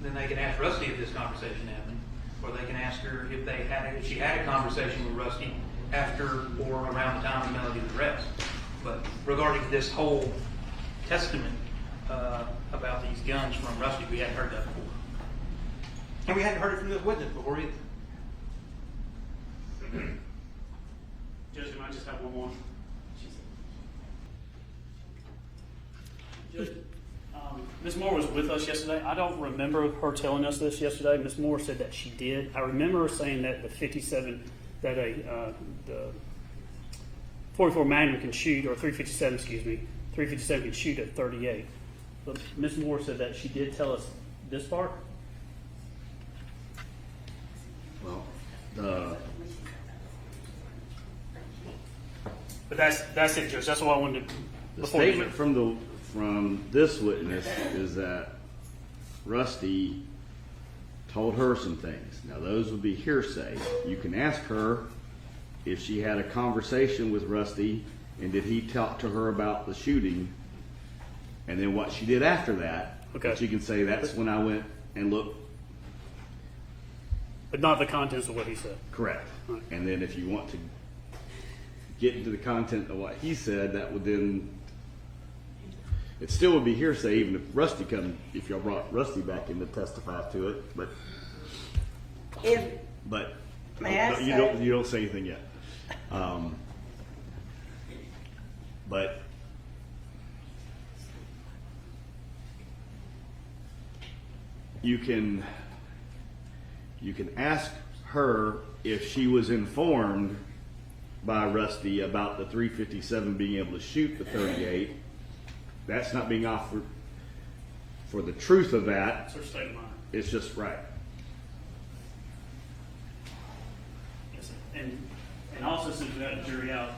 then they can ask Rusty if this conversation happened, or they can ask her if she had a conversation with Rusty after or around the time of Melody's arrest. But regarding this whole testament about these guns from Rusty, we hadn't heard that before. And we hadn't heard it from this witness before either. Judge, I just have one more. Judge, Ms. Moore was with us yesterday. I don't remember her telling us this yesterday. Ms. Moore said that she did. I remember her saying that the 57, that the 44 Magnum can shoot, or 357, excuse me, 357 can shoot at 38. But Ms. Moore said that she did tell us this part. Well, But that's it, Judge. That's what I wanted to. the before you- statement from this witness is that Rusty told her some things. Now those would be hearsay. You can ask her if she had a conversation with Rusty and did he talk to her about the shooting, and then what she did after that. Okay. She can say that's when I went and looked. But not the contents of what he said. Correct. Right. And then if you want to get into the content of what he said, that would then, it still would be hearsay even if y'all brought Rusty back in to testify to it, but May I you don't say anything yet. But you can ask her if she was informed by Rusty about the 357 being able to shoot the 38. That's not being offered for the truth of that. That's her state of mind. It's just right. Yes, and also since we got a jury out,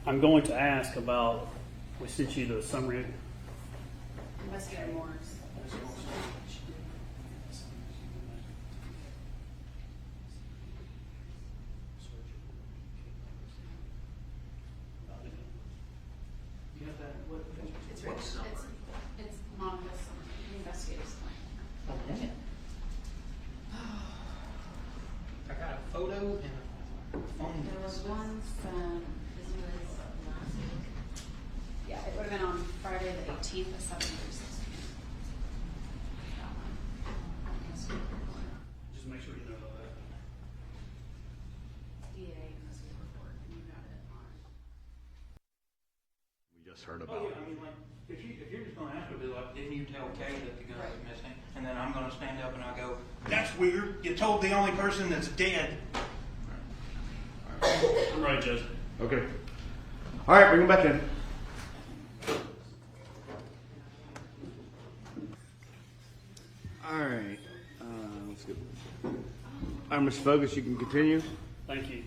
I'm going to ask about, we sent you the summary. Investigator Morris. It's rich. It's Monica's investigator's claim. I got a photo and a phone. There was one from, this was last week. Yeah, it would have been on Friday the 18th at 7:36 p.m. That one. Just make sure you know about that. DA investigative report, and you got it on. We just heard Oh, about yeah, I mean, like, if you're just gonna ask her, be like, didn't you tell Kay that the gun is missing? And then I'm gonna stand up and I go, that's weird. You told the only person that's dead. I'm right, Judge. Okay. All right, bring him back in. All right. Let's go. All right, Mr. Fogus, you can continue. Thank you.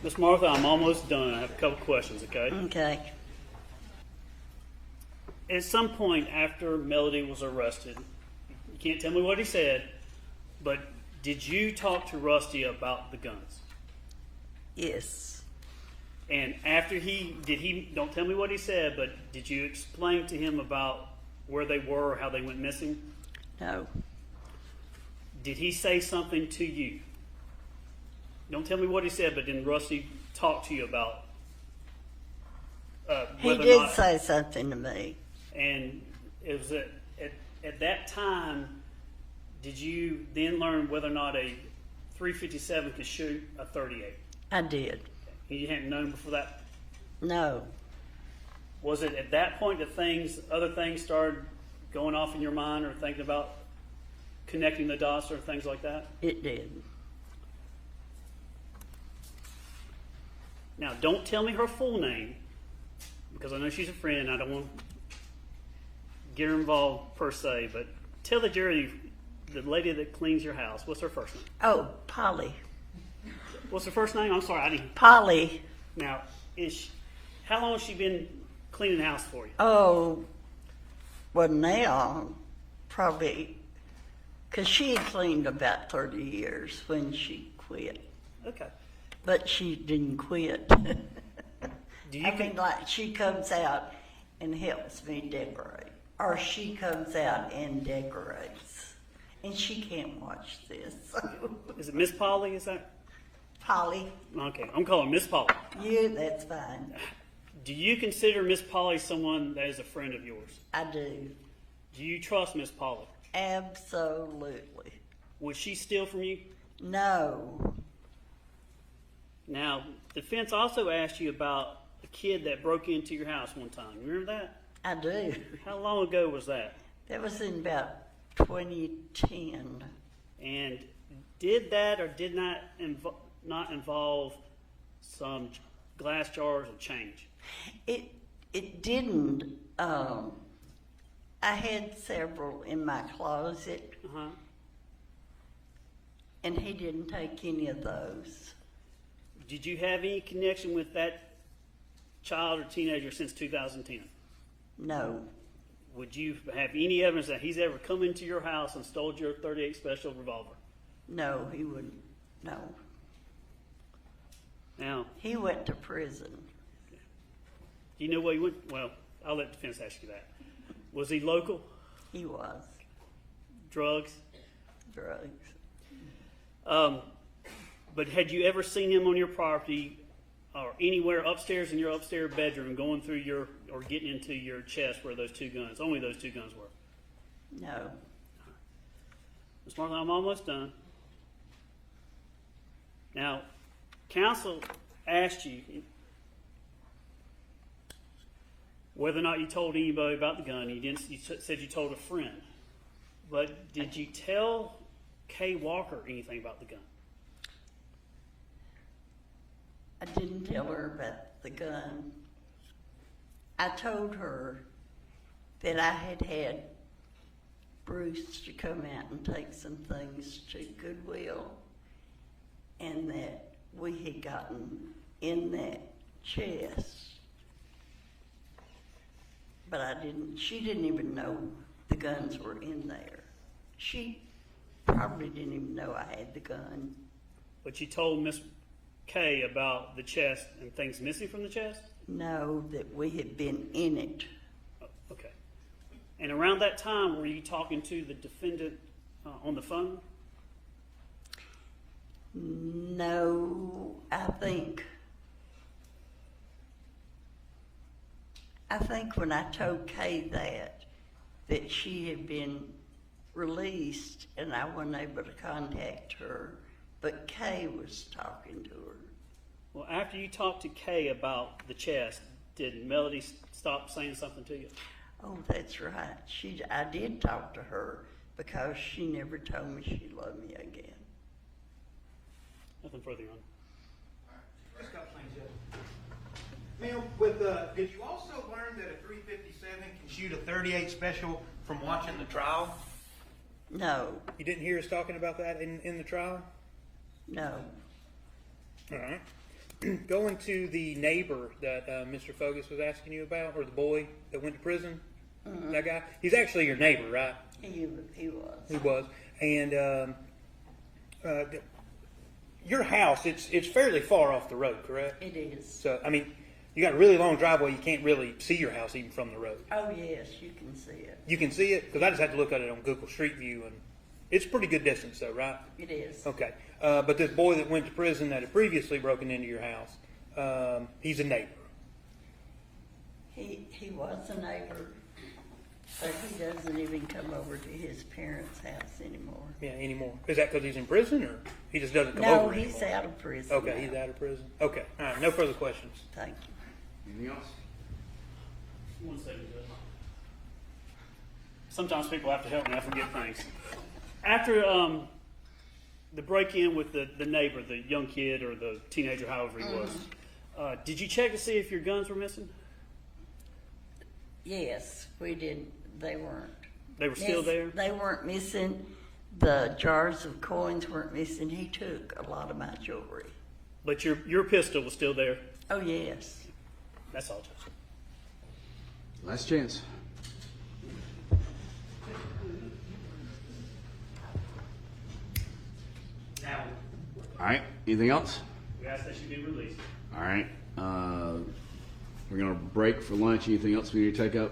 Miss Martha, I'm almost done. I have a couple questions, okay? Okay. At some point after Melody was arrested, you can't tell me what he said, but did you talk to Rusty about the guns? Yes. And after don't tell me what he said, but did you explain to him about where they were or how they went missing? No. Did he say something to you? Don't tell me what he said, but did Rusty talk to you about He whether or did not? say something to me. And it was at that time, did you then learn whether or not a 357 could shoot a 38? I did. You hadn't known before that? No. Was it at that point that other things started going off in your mind, or thinking about connecting the dots or things like that? It did. Now, don't tell me her full name, because I know she's a friend. I don't want to get her involved per se, but tell the jury, the lady that cleans your house, what's her first name? Oh, Polly. What's her first name? I'm sorry, I didn't. Polly. Now, how long has she been cleaning the house for you? Oh, well, now, probably, because she had cleaned about 30 years when she quit. Okay. But she didn't quit. Do you I mean, like, she comes out and helps me decorate. or she comes out and decorates. And she can't watch this. So. Is it Miss Polly? Is that? Polly, Okay, I'm calling Miss Polly. that's fine. Do you consider Miss Polly someone that is a friend of yours? I do. Do you trust Miss Polly? Absolutely. Would she steal from you? No. Now, defense also asked you about a kid that broke into your house one time. You remember that? I do. How long ago was that? That was in about 2010. And did that or did not involve some glass jars of change? It didn't. I had several in my closet, Uh-huh. and he didn't take any of those. Did you have any connection with that child or teenager since 2010? No. Would you have any evidence that he's ever come into your house and stole your .38 special revolver? No, he wouldn't. No. Now, He went to prison. do you know where he went? Well, I'll let defense ask you that. Was he local? He was. Drugs? Drugs. But had you ever seen him on your property or anywhere upstairs in your upstairs bedroom going through your or getting into your chest where those two guns, only those two guns were? No. Ms. Martha, I'm almost done. Now, counsel asked you whether or not you told anybody about the gun. You didn't. You said you told a friend. But did you tell Kay Walker anything about the gun? I didn't tell her about the gun. I told her that I had had Bruce to come out and take some things to Goodwill, and that we had gotten in that chest. But she didn't even know the guns were in there. She probably didn't even know I had the gun. But you told Miss Kay about the chest and things missing from the chest? No, that we had been in it. Oh, okay. And around that time, were you talking to the defendant on the phone? No, I think when I told Kay that she had been released and I wasn't able to contact her, but Kay was talking to her. Well, after you talked to Kay about the chest, did Melody stop saying something to you? Oh, that's right. I did talk to her because she never told me she loved me again. Nothing further on. Just a couple things, Judge. Ma'am, did you also learn that a .357 can shoot a .38 special from watching the trial? No, You didn't hear us talking about that in the trial? no. All right. Going to the neighbor that Mr. Fogus was asking you about, or the boy that went to prison, that guy. He's actually your neighbor, right? He was. He was. And your house, it's fairly far off the road, correct? It is. So, I mean, you got a really long driveway. You can't really see your house even from the road. Oh, yes, you can see it. You can see it? Because I just had to look at it on Google Street View, and it's a pretty good distance, though, right? It is. Okay. But this boy that went to prison that had previously broken into your house, he's a neighbor. He was a neighbor, but he doesn't even come over to his parents' house anymore. Yeah, anymore. Is that because he's in prison, or he just doesn't come No, over he's anymore? out of prison. Okay, now. he's out of prison. Okay. All right. No further questions. Thank you. Anything else? 1 second, Judge. Sometimes people have to help me. I forget things. After the break-in with the neighbor, the young kid or the teenager, however he was, did you check to see if your guns were missing? Yes, we did. They weren't. They were still there? They weren't missing. The jars of coins weren't missing. He took a lot of my jewelry. But your pistol was still there? Oh, yes. That's all, Judge. Last chance. Now, All right, anything else? we ask that you be released. All right, we're gonna break for lunch. Anything else we need to take up?